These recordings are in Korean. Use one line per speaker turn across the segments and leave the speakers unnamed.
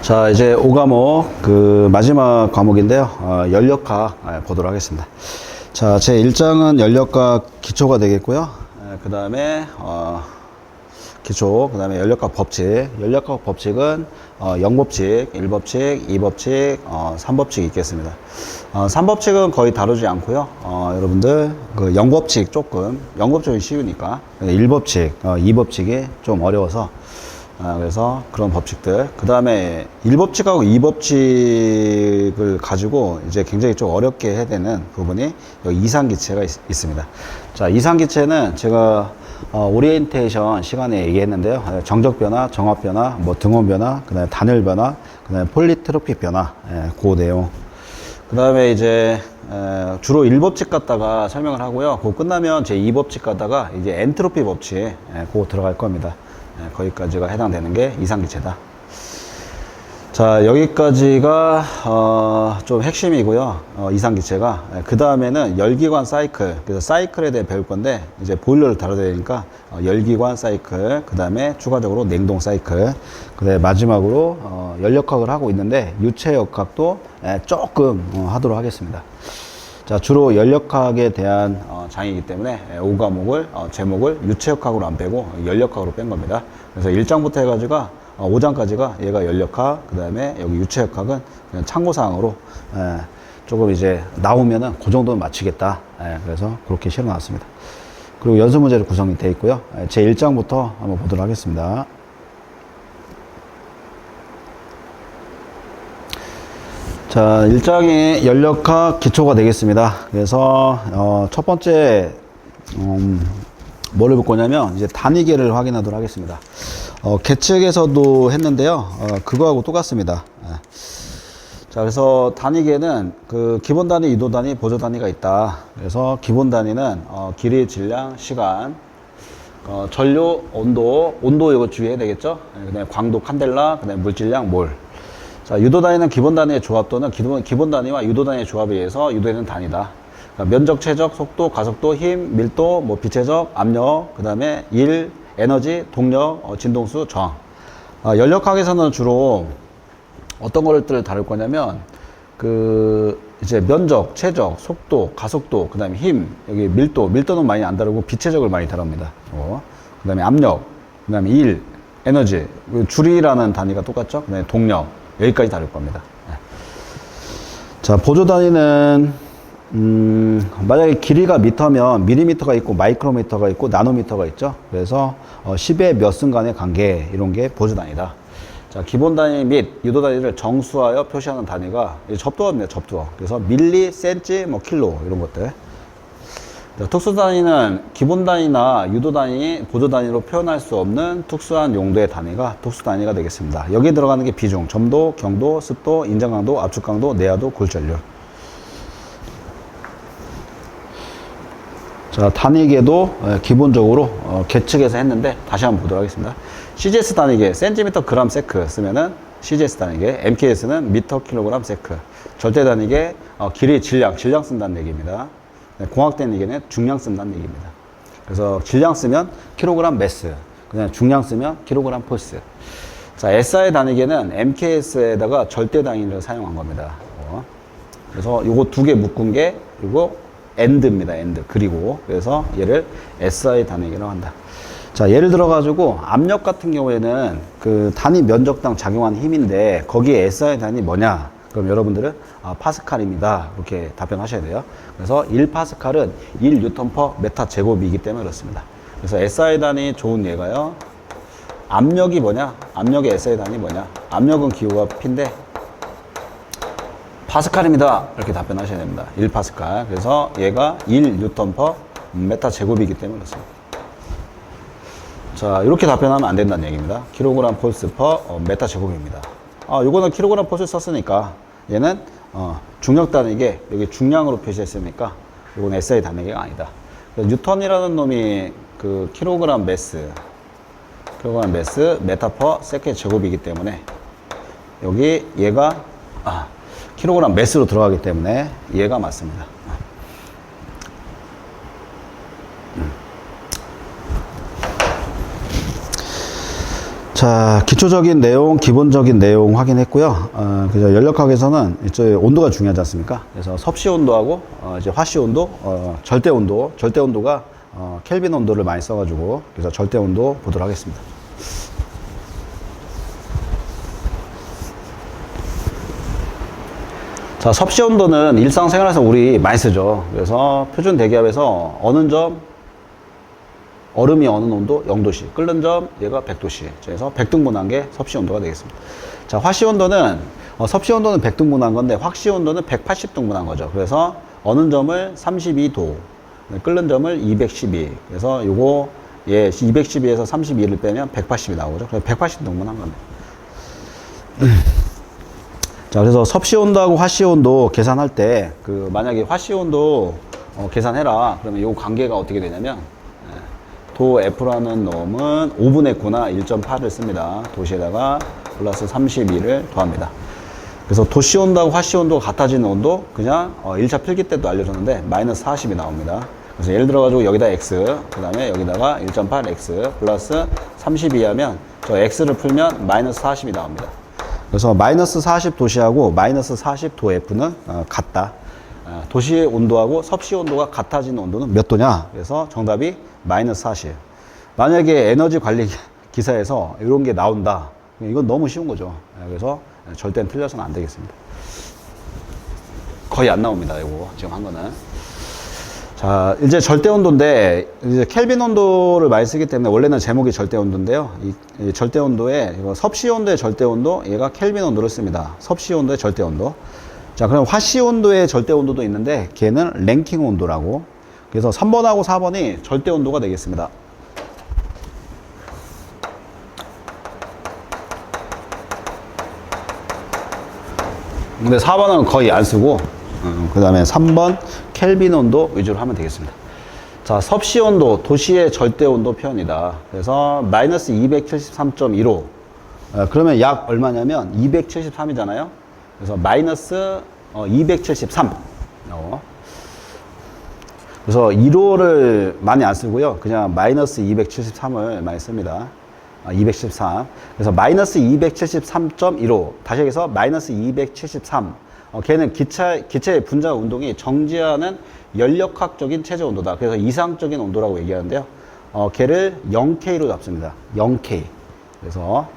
자, 이제 5과목, 마지막 과목인데요. 연력학 보도록 하겠습니다. 자, 제 1장은 연력학 기초가 되겠고요. 그 다음에, 기초, 그 다음에 연력학 법칙. 연력학 법칙은, 0법칙, 1법칙, 2법칙, 3법칙이 있겠습니다. 3법칙은 거의 다루지 않고요. 여러분들, 0법칙 조금, 0법칙은 쉬우니까. 1법칙, 2법칙이 좀 어려워서, 그래서 그런 법칙들. 그 다음에 1법칙하고 2법칙을 가지고 이제 굉장히 좀 어렵게 해야 되는 부분이 여기 이상기체가 있습니다. 자, 이상기체는 제가 오리엔테이션 시간에 얘기했는데요. 정적변화, 정합변화, 뭐 등원변화, 그 다음에 단열변화, 그 다음에 폴리트로픽 변화, 그 내용. 그 다음에 이제 주로 1법칙 갖다가 설명을 하고요. 그거 끝나면 제 2법칙 갖다가 이제 엔트로피 법칙, 그거 들어갈 겁니다. 거기까지가 해당되는 게 이상기체다. 자, 여기까지가 좀 핵심이고요. 이상기체가. 그 다음에는 열기관 사이클. 그래서 사이클에 대해 배울 건데 이제 보일러를 다뤄야 되니까 열기관 사이클, 그 다음에 추가적으로 냉동 사이클, 그 다음에 마지막으로 연력학을 하고 있는데 유체역학도 조금 하도록 하겠습니다. 자, 주로 연력학에 대한 장이기 때문에 5과목을 제목을 유체역학으로 안 빼고 연력학으로 뺀 겁니다. 그래서 1장부터 해가지고 5장까지가 얘가 연력학, 그 다음에 여기 유체역학은 그냥 참고사항으로 조금 이제 나오면은 그 정도는 맞추겠다. 그래서 그렇게 실어놨습니다. 그리고 연습 문제로 구성이 되어 있고요. 제 1장부터 한번 보도록 하겠습니다. 자, 1장이 연력학 기초가 되겠습니다. 그래서 첫 번째 뭐를 볼 거냐면 이제 단위계를 확인하도록 하겠습니다. 계측에서도 했는데요. 그거하고 똑같습니다. 자, 그래서 단위계는 기본 단위, 유도 단위, 보조 단위가 있다. 그래서 기본 단위는 길이, 질량, 시간, 전류, 온도 이거 주의해야 되겠죠. 그다음에 광도, 칸델라, 그다음에 물질량, 몰. 자, 유도 단위는 기본 단위의 조합 또는 기본 단위와 유도 단위의 조합에 의해서 유도되는 단위다. 그러니까 면적, 최적, 속도, 가속도, 힘, 밀도, 뭐 비체적, 압력, 그 다음에 일, 에너지, 동력, 진동수, 저항. 연력학에서는 주로 어떤 것들을 다룰 거냐면 이제 면적, 최적, 속도, 가속도, 그 다음에 힘, 여기 밀도는 많이 안 다루고 비체적을 많이 다룹니다. 그 다음에 압력, 그 다음에 일, 에너지, 줄이라는 단위가 똑같죠. 그 다음에 동력. 여기까지 다룰 겁니다. 자, 보조 단위는 만약에 길이가 미터면 밀리미터가 있고 마이크로미터가 있고 나노미터가 있죠. 그래서 10의 몇 승 간의 관계, 이런 게 보조 단위다. 자, 기본 단위 및 유도 단위를 정수하여 표시하는 단위가 접두어입니다. 접두어. 그래서 밀리, 센치, 뭐 킬로 이런 것들. 자, 특수 단위는 기본 단위나 유도 단위, 보조 단위로 표현할 수 없는 특수한 용도의 단위가 특수 단위가 되겠습니다. 여기에 들어가는 게 비중, 점도, 경도, 습도, 인장 강도, 압축 강도, 내야도, 골전류. 자, 단위계도 기본적으로 계측에서 했는데 다시 한번 보도록 하겠습니다. CGS 단위계, 센티미터, 그램, 세크 쓰면은 CGS 단위계, MKS는 미터, 킬로그램, 세크. 절대 단위계, 길이, 질량 쓴다는 얘기입니다. 공학 단위계는 중량 쓴다는 얘기입니다. 그래서 질량 쓰면 킬로그램 매스, 그냥 중량 쓰면 킬로그램 포스. 자, SI 단위계는 MKS에다가 절대 단위를 사용한 겁니다. 그래서 요거 두 개 묶은 게 그리고 엔드입니다. 엔드. 그리고 그래서 얘를 SI 단위계라고 한다. 자, 예를 들어 가지고 압력 같은 경우에는 단위 면적당 작용하는 힘인데 거기에 SI 단위 뭐냐? 그럼 여러분들은 파스칼입니다. 이렇게 답변하셔야 돼요. 그래서 1파스칼은 1뉴턴/m 제곱이기 때문에 그렇습니다. 그래서 SI 단위 좋은 예가요. 압력이 뭐냐? 압력의 SI 단위 뭐냐? 압력은 기호가 P인데 파스칼입니다. 이렇게 답변하셔야 됩니다. 1파스칼. 그래서 얘가 1뉴턴/m 제곱이기 때문에 그렇습니다. 자, 이렇게 답변하면 안 된다는 얘기입니다. 킬로그램 폴스/m 제곱입니다. 요거는 킬로그램 폴스 썼으니까 얘는 중력 단위계 여기 중량으로 표시했으니까 요건 SI 단위계가 아니다. 뉴턴이라는 놈이 킬로그램 매스 메타/세컨 제곱이기 때문에 여기 얘가 킬로그램 매스로 들어가기 때문에 얘가 맞습니다. 자, 기초적인 내용, 기본적인 내용 확인했고요. 그래서 연력학에서는 이제 온도가 중요하지 않습니까? 그래서 섭씨 온도하고 이제 화씨 온도, 절대 온도가 켈빈 온도를 많이 써가지고 그래서 절대 온도 보도록 하겠습니다. 자, 섭씨 온도는 일상생활에서 우리 많이 쓰죠. 그래서 표준 대기압에서 어는 점, 얼음이 어는 온도 0도씨, 끓는 점 얘가 100도씨. 그래서 100등분한 게 섭씨 온도가 되겠습니다. 자, 화씨 온도는 섭씨 온도는 100등분한 건데 화씨 온도는 180등분한 거죠. 그래서 어는 점을 32도, 끓는 점을 212. 그래서 요거 212에서 32를 빼면 180이 나오죠. 그래서 180등분한 건데. 자, 그래서 섭씨 온도하고 화씨 온도 계산할 때 만약에 화씨 온도 계산해라. 그러면 요 관계가 어떻게 되냐면 도 F라는 놈은 5분의 9나 1.8을 씁니다. 도시에다가 플러스 32를 더합니다. 그래서 도시 온도하고 화씨 온도가 같아지는 온도 그냥 1차 필기 때도 알려줬는데 마이너스 40이 나옵니다. 그래서 예를 들어가지고 여기다 X, 그 다음에 여기다가 1.8X 플러스 32 하면 저 X를 풀면 마이너스 40이 나옵니다. 그래서 마이너스 40 도시하고 마이너스 40 도 F는 같다. 도시 온도하고 섭씨 온도가 같아지는 온도는 몇 도냐? 그래서 정답이 마이너스 40. 만약에 에너지 관리 기사에서 이런 게 나온다. 이건 너무 쉬운 거죠. 그래서 절대 틀려서는 안 되겠습니다. 거의 안 나옵니다. 이거 지금 한 거는. 자, 이제 절대 온도인데 이제 켈빈 온도를 많이 쓰기 때문에 원래는 제목이 절대 온도인데요. 이 절대 온도에 섭씨 온도의 절대 온도, 얘가 켈빈 온도를 씁니다. 섭씨 온도의 절대 온도. 자, 그럼 화씨 온도의 절대 온도도 있는데 걔는 랭킹 온도라고. 그래서 3번하고 4번이 절대 온도가 되겠습니다. 근데 4번은 거의 안 쓰고 그 다음에 3번 켈빈 온도 위주로 하면 되겠습니다. 자, 섭씨 온도, 도시의 절대 온도 표현이다. 그래서 마이너스 273.15. 그러면 약 얼마냐면 273이잖아요. 그래서 마이너스 273. 그래서 1호를 많이 안 쓰고요. 그냥 마이너스 273을 많이 씁니다. 273. 그래서 마이너스 273.15. 다시 해서 마이너스 273. 걔는 기체의 분자 운동이 정지하는 연력학적인 최저 온도다. 그래서 이상적인 온도라고 얘기하는데요. 걔를 0K로 잡습니다. 0K. 그래서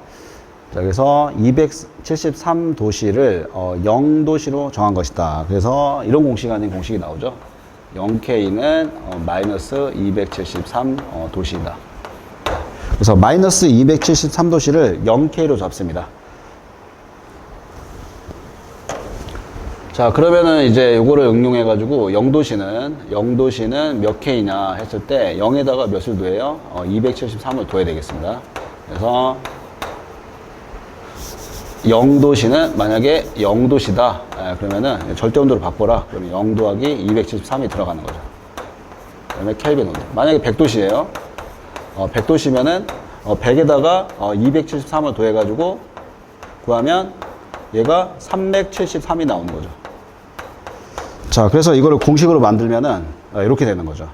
273도씨를 0도씨로 정한 것이다. 그래서 이런 공식 아닌 공식이 나오죠. 0K는 마이너스 273 도시이다. 그래서 마이너스 273도씨를 0K로 잡습니다. 자, 그러면은 이제 요거를 응용해가지고 0도씨는 몇 K냐 했을 때 0에다가 몇을 더해요? 273을 더해야 되겠습니다. 그래서 0도씨는 만약에 0도씨다. 그러면은 절대 온도로 바꿔라. 그러면 0 더하기 273이 들어가는 거죠. 그 다음에 켈빈 온도. 만약에 100도씨예요. 100도씨면은 100에다가 273을 더해가지고 구하면 얘가 373이 나오는 거죠. 자, 그래서 이거를 공식으로 만들면은 이렇게 되는 거죠.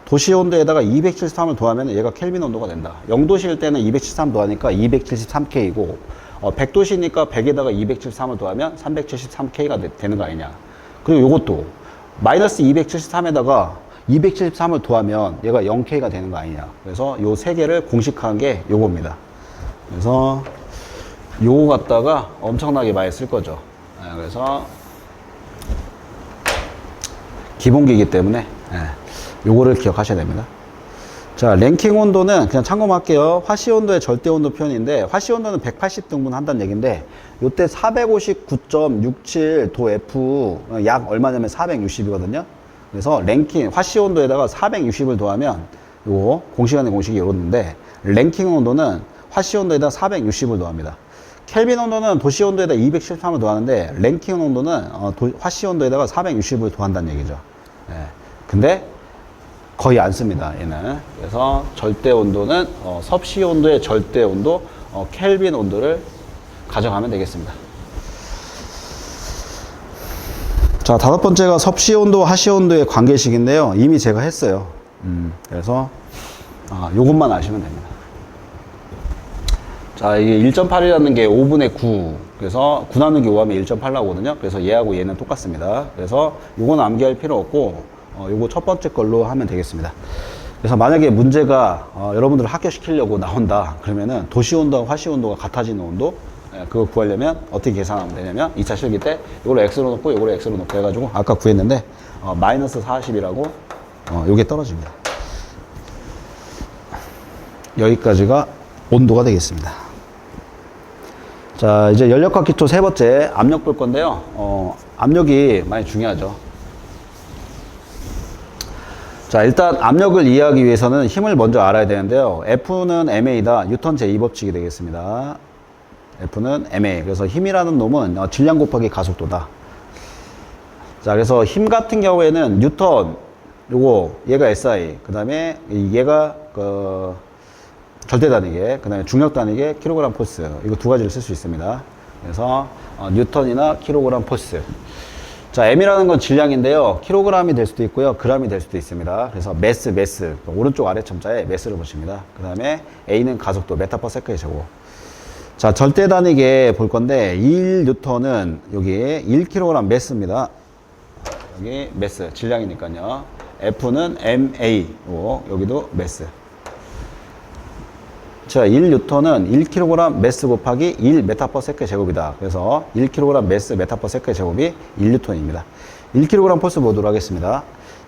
도시 온도에다가 273을 더하면 얘가 켈빈 온도가 된다. 0도씨일 때는 273 더하니까 273K이고 100도씨니까 100에다가 273을 더하면 373K가 되는 거 아니냐. 그리고 요것도 마이너스 273에다가 273을 더하면 얘가 0K가 되는 거 아니냐. 그래서 요 세 개를 공식화한 게 요겁니다. 그래서 요거 갖다가 엄청나게 많이 쓸 거죠. 그래서 기본기이기 때문에 요거를 기억하셔야 됩니다. 자, 랭킹 온도는 그냥 참고만 할게요. 화씨 온도의 절대 온도 표현인데 화씨 온도는 180등분 한다는 얘기인데 요때 459.67 도 F 약 얼마냐면 460이거든요. 그래서 랭킹 화씨 온도에다가 460을 더하면 요거 공식 안의 공식이 이렇는데 랭킹 온도는 화씨 온도에다 460을 더합니다. 켈빈 온도는 도시 온도에다 273을 더하는데 랭킹 온도는 화씨 온도에다가 460을 더한다는 얘기죠. 근데 거의 안 씁니다, 얘는. 그래서 절대 온도는 섭씨 온도의 절대 온도 켈빈 온도를 가져가면 되겠습니다. 자, 다섯 번째가 섭씨 온도, 화씨 온도의 관계식인데요. 이미 제가 했어요. 그래서 요것만 아시면 됩니다. 자, 이게 1.8이라는 게 5분의 9. 그래서 9 나누기 5 하면 1.8 나오거든요. 그래서 얘하고 얘는 똑같습니다. 그래서 요거는 암기할 필요 없고, 요거 첫 번째 걸로 하면 되겠습니다. 그래서 만약에 문제가 여러분들을 합격시키려고 나온다. 그러면은 도시 온도와 화씨 온도가 같아지는 온도, 그거 구하려면 어떻게 계산하면 되냐면 2차 실기 때 이걸로 x로 놓고 이걸로 x로 놓고 해가지고 아까 구했는데 마이너스 40이라고 요게 떨어집니다. 여기까지가 온도가 되겠습니다. 자, 이제 연력학 기초 세 번째 압력 볼 건데요. 압력이 많이 중요하죠. 자, 일단 압력을 이해하기 위해서는 힘을 먼저 알아야 되는데요. F는 ma다. 뉴턴 제2법칙이 되겠습니다. F는 ma. 그래서 힘이라는 놈은 질량 곱하기 가속도다. 자, 그래서 힘 같은 경우에는 뉴턴, 요거 얘가 SI, 그 다음에 얘가 절대 단위계, 그 다음에 중력 단위계, 킬로그램 포스. 이거 두 가지를 쓸 수 있습니다. 그래서 뉴턴이나 킬로그램 포스. 자, m이라는 건 질량인데요. 킬로그램이 될 수도 있고요. 그램이 될 수도 있습니다. 그래서 매스. 오른쪽 아래 첨자에 매스를 보십니다. 그 다음에 a는 가속도, 메타 퍼 세컨드 제곱. 자, 절대 단위계 볼 건데 1뉴턴은 여기 1kg 매스입니다. 여기 매스, 질량이니까요. F는 MA, 여기도 매스. 자, 1뉴턴은 1kg 매스 곱하기 1 메타 퍼 세컨드 제곱이다. 그래서 1kg 매스 메타 퍼 세컨드 제곱이 1뉴턴입니다. 1kg 폴스 보도록 하겠습니다.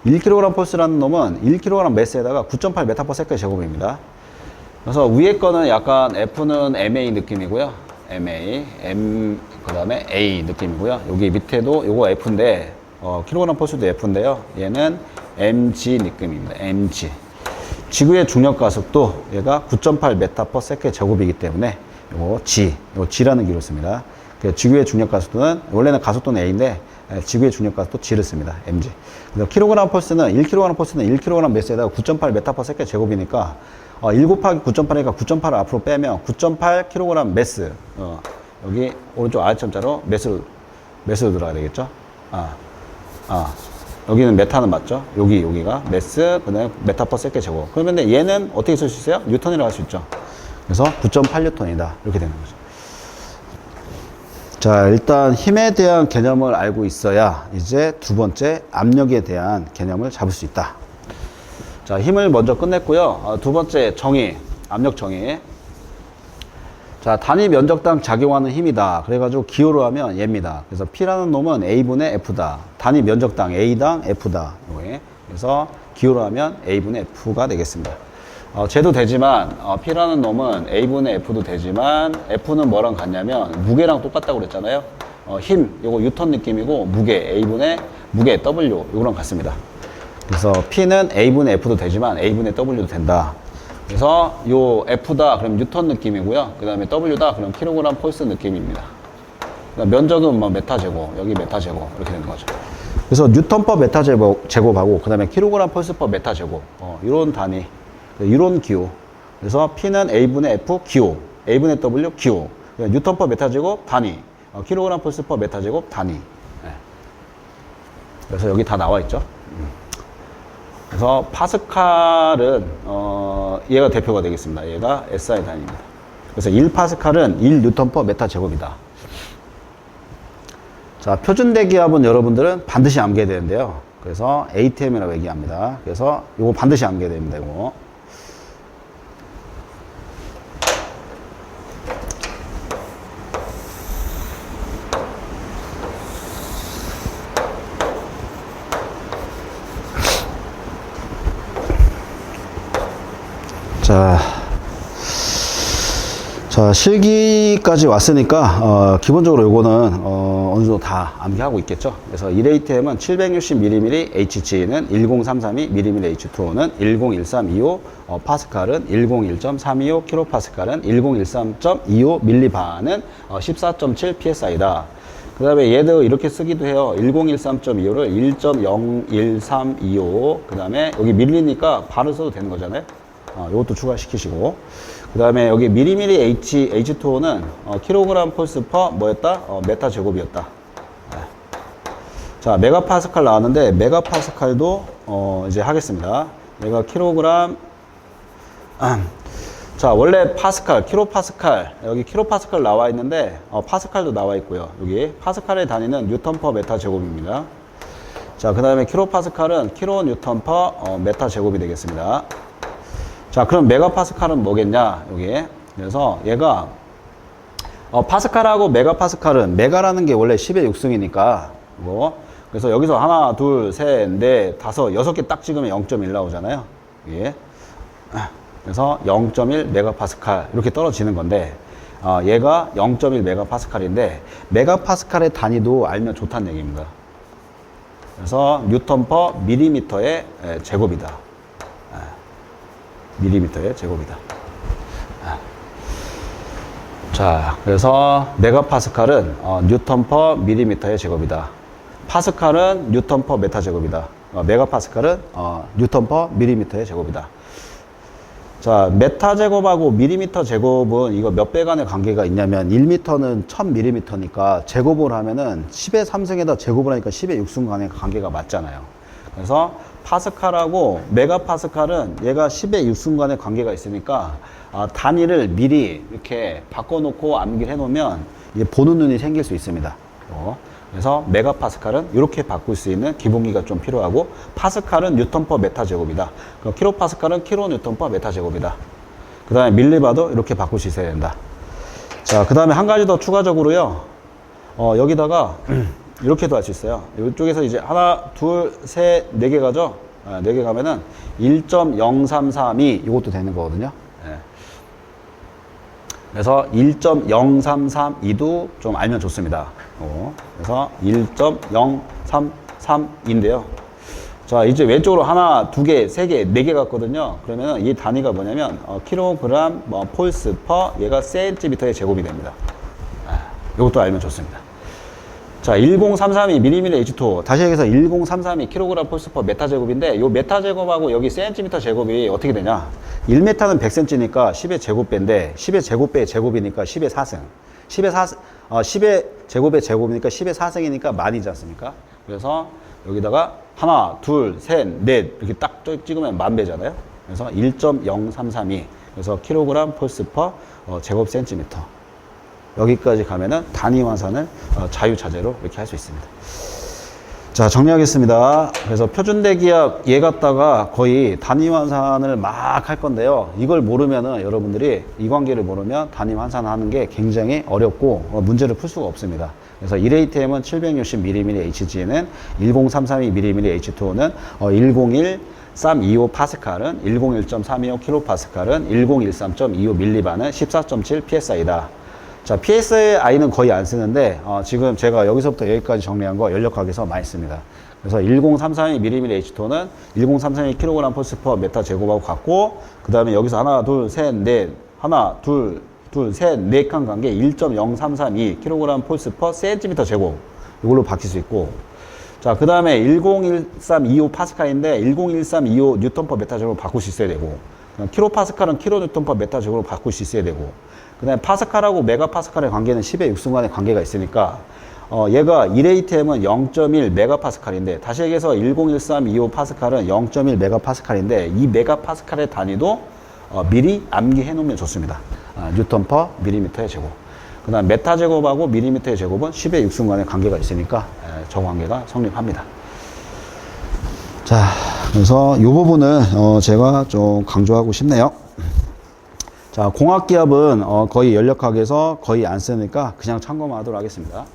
1kg 폴스라는 놈은 1kg 매스에다가 9.8 메타 퍼 세컨드 제곱입니다. 그래서 위에 거는 약간 F는 MA 느낌이고요. MA, 그 다음에 A 느낌이고요. 여기 밑에도 요거 F인데, 킬로그램 폴스도 F인데요. 얘는 mg 느낌입니다. mg. 지구의 중력 가속도 얘가 9.8 메타 퍼 세컨드 제곱이기 때문에 요거 G라는 기로 씁니다. 지구의 중력 가속도는 원래는 가속도는 A인데 지구의 중력 가속도 G를 씁니다. mg. 그래서 킬로그램 폴스는 1kg 매스에다가 9.8 메타 퍼 세컨드 제곱이니까 1 곱하기 9.8이니까 9.8을 앞으로 빼면 9.8kg 매스. 여기 오른쪽 아래첨자로 매스로 들어가야 되겠죠? 여기는 메타는 맞죠? 여기가 매스, 그 다음에 메타 퍼 세컨드 제곱. 그러면 얘는 어떻게 쓸 수 있어요? 뉴턴이라고 할 수 있죠. 그래서 9.8뉴턴이다. 이렇게 되는 거죠. 자, 일단 힘에 대한 개념을 알고 있어야 이제 두 번째 압력에 대한 개념을 잡을 수 있다. 자, 힘을 먼저 끝냈고요. 두 번째 정의, 압력 정의. 자, 단위 면적당 작용하는 힘이다. 그래가지고 기호로 하면 얘입니다. 그래서 P라는 놈은 A분의 F다. 단위 면적당 A당 F다. 그래서 기호로 하면 A분의 F가 되겠습니다. 쟤도 되지만, P라는 놈은 A분의 F도 되지만, F는 뭐랑 같냐면, 무게랑 똑같다고 그랬잖아요. 힘, 요거 뉴턴 느낌이고, A분의 무게, W, 요거랑 같습니다. 그래서 P는 A분의 F도 되지만, A분의 W도 된다. 그래서 요 F다 그럼 뉴턴 느낌이고요. 그 다음에 W다 그럼 킬로그램 폴스 느낌입니다. 면적은 뭐 메타 제곱, 여기 메타 제곱 이렇게 되는 거죠. 그래서 뉴턴 퍼 메타 제곱하고 그 다음에 킬로그램 폴스 퍼 메타 제곱 이런 단위, 이런 기호. 그래서 P는 A분의 F 기호, A분의 W 기호, 뉴턴 퍼 메타 제곱 단위, 킬로그램 폴스 퍼 메타 제곱 단위. 네. 그래서 여기 다 나와 있죠. 그래서 파스칼은 얘가 대표가 되겠습니다. 얘가 SI 단위입니다. 그래서 1파스칼은 1뉴턴 퍼 메타 제곱이다. 자, 표준 대기압은 여러분들은 반드시 암기해야 되는데요. 그래서 ATM이라고 얘기합니다. 그래서 이거 반드시 암기해야 됩니다. 이거. 자, 실기까지 왔으니까, 기본적으로 요거는, 어느 정도 다 암기하고 있겠죠. 그래서 1ATM은 760mm, HG는 10332, H2O는 101.325, 파스칼은 101.325, 킬로파스칼은 101.3.25, 밀리바는 14.7 PSI다. 그 다음에 얘도 이렇게 쓰기도 해요. 1013.25를 1.01325. 그 다음에 여기 밀리니까 바로 써도 되는 거잖아요. 이것도 추가시키시고. 그 다음에 여기 미리미리 H2O는 킬로그램 폴스 퍼 뭐였다? 메타 제곱이었다. 네. 자, 메가파스칼 나왔는데, 메가파스칼도 이제 하겠습니다. 얘가 킬로그램, 자, 원래 파스칼, 킬로파스칼, 여기 킬로파스칼 나와 있는데, 파스칼도 나와 있고요. 여기 파스칼의 단위는 뉴턴 퍼 메타 제곱입니다. 자, 그 다음에 킬로파스칼은 킬로 뉴턴 퍼 메타 제곱이 되겠습니다. 자, 그럼 메가파스칼은 뭐겠냐, 여기. 그래서 얘가, 파스칼하고 메가파스칼은, 메가라는 게 원래 10의 6승이니까, 뭐, 그래서 여기서 하나, 둘, 셋, 넷, 다섯, 6개 딱 찍으면 0.1 나오잖아요. 예. 그래서 0.1 메가파스칼 이렇게 떨어지는 건데, 얘가 0.1 메가파스칼인데, 메가파스칼의 단위도 알면 좋다는 얘기입니다. 그래서 뉴턴 퍼 밀리미터의 제곱이다. 밀리미터의 제곱이다. 자, 그래서 메가파스칼은 뉴턴 퍼 밀리미터의 제곱이다. 파스칼은 뉴턴 퍼 메타 제곱이다. 메가파스칼은 뉴턴 퍼 밀리미터의 제곱이다. 자, 메타 제곱하고 밀리미터 제곱은 이거 몇 배 간의 관계가 있냐면 1m는 1000mm니까 제곱을 하면은 10의 3승에다 제곱을 하니까 10의 6승 간의 관계가 맞잖아요. 그래서 파스칼하고 메가파스칼은 얘가 10의 6승 간의 관계가 있으니까 단위를 미리 이렇게 바꿔놓고 암기를 해놓으면 이제 보는 눈이 생길 수 있습니다. 그래서 메가파스칼은 이렇게 바꿀 수 있는 기본기가 좀 필요하고, 파스칼은 뉴턴 퍼 메타 제곱이다. 킬로파스칼은 킬로 뉴턴 퍼 메타 제곱이다. 그 다음에 밀리바도 이렇게 바꿀 수 있어야 된다. 자, 그 다음에 한 가지 더 추가적으로요. 여기다가 이렇게도 할 수 있어요. 이쪽에서 이제 하나, 둘, 셋, 네 개 가죠. 네 개 가면은 1.0332 이것도 되는 거거든요. 그래서 1.0332도 좀 알면 좋습니다. 그래서 1.033인데요. 자, 이제 왼쪽으로 하나, 두 개, 세 개, 네 개 갔거든요. 그러면 이 단위가 뭐냐면 킬로그램, 폴스 퍼, 얘가 센티미터의 제곱이 됩니다. 이것도 알면 좋습니다. 자, 10332 mm/H2. 다시 얘기해서 10332 kg 폴스 퍼 메타 제곱인데, 요 메타 제곱하고 여기 센티미터 제곱이 어떻게 되냐? 1m는 100cm니까 10의 제곱배인데, 10의 제곱배의 제곱이니까 10의 4승. 10의 제곱의 제곱이니까 10의 4승이니까 만이지 않습니까? 그래서 여기다가 하나, 둘, 셋, 넷 이렇게 딱 찍으면 만배잖아요. 그래서 1.0332. 그래서 킬로그램 폴스 퍼 제곱 센티미터. 여기까지 가면은 단위 환산을 자유자재로 이렇게 할 수 있습니다. 자, 정리하겠습니다. 그래서 표준대기압 얘 갖다가 거의 단위 환산을 막 할 건데요. 이걸 모르면은 여러분들이 이 관계를 모르면 단위 환산하는 게 굉장히 어렵고 문제를 풀 수가 없습니다. 그래서 1ATM은 760mm HG는 10332mm H2는 101.325 파스칼은 101.325 킬로파스칼은 1013.25 밀리바는 14.7 PSI다. 자, PSI는 거의 안 쓰는데, 지금 제가 여기서부터 여기까지 정리한 거 연력학에서 많이 씁니다. 그래서 10332mm H2는 10332 kg 폴스 퍼 메타 제곱하고 같고, 그 다음에 여기서 하나, 둘, 셋, 넷, 하나, 둘, 셋, 넷 칸 관계 1.0332 kg 폴스 퍼 센티미터 제곱. 이걸로 바뀔 수 있고, 자, 그 다음에 101325 파스칼인데, 101325 뉴턴 퍼 메타 제곱으로 바꿀 수 있어야 되고, 킬로 파스칼은 킬로 뉴턴 퍼 메타 제곱으로 바꿀 수 있어야 되고, 그 다음에 파스칼하고 메가파스칼의 관계는 10의 6승 간의 관계가 있으니까 얘가 1ATM은 0.1 메가파스칼인데, 다시 얘기해서 101.325 파스칼은 0.1 메가파스칼인데, 이 메가파스칼의 단위도 미리 암기해 놓으면 좋습니다. 뉴턴 퍼 밀리미터의 제곱. 그 다음 메타 제곱하고 밀리미터의 제곱은 10의 6승 간의 관계가 있으니까 저 관계가 성립합니다. 자, 그래서 이 부분은 제가 좀 강조하고 싶네요. 자, 공학기압은 거의 연력학에서 거의 안 쓰니까 그냥 참고만 하도록 하겠습니다.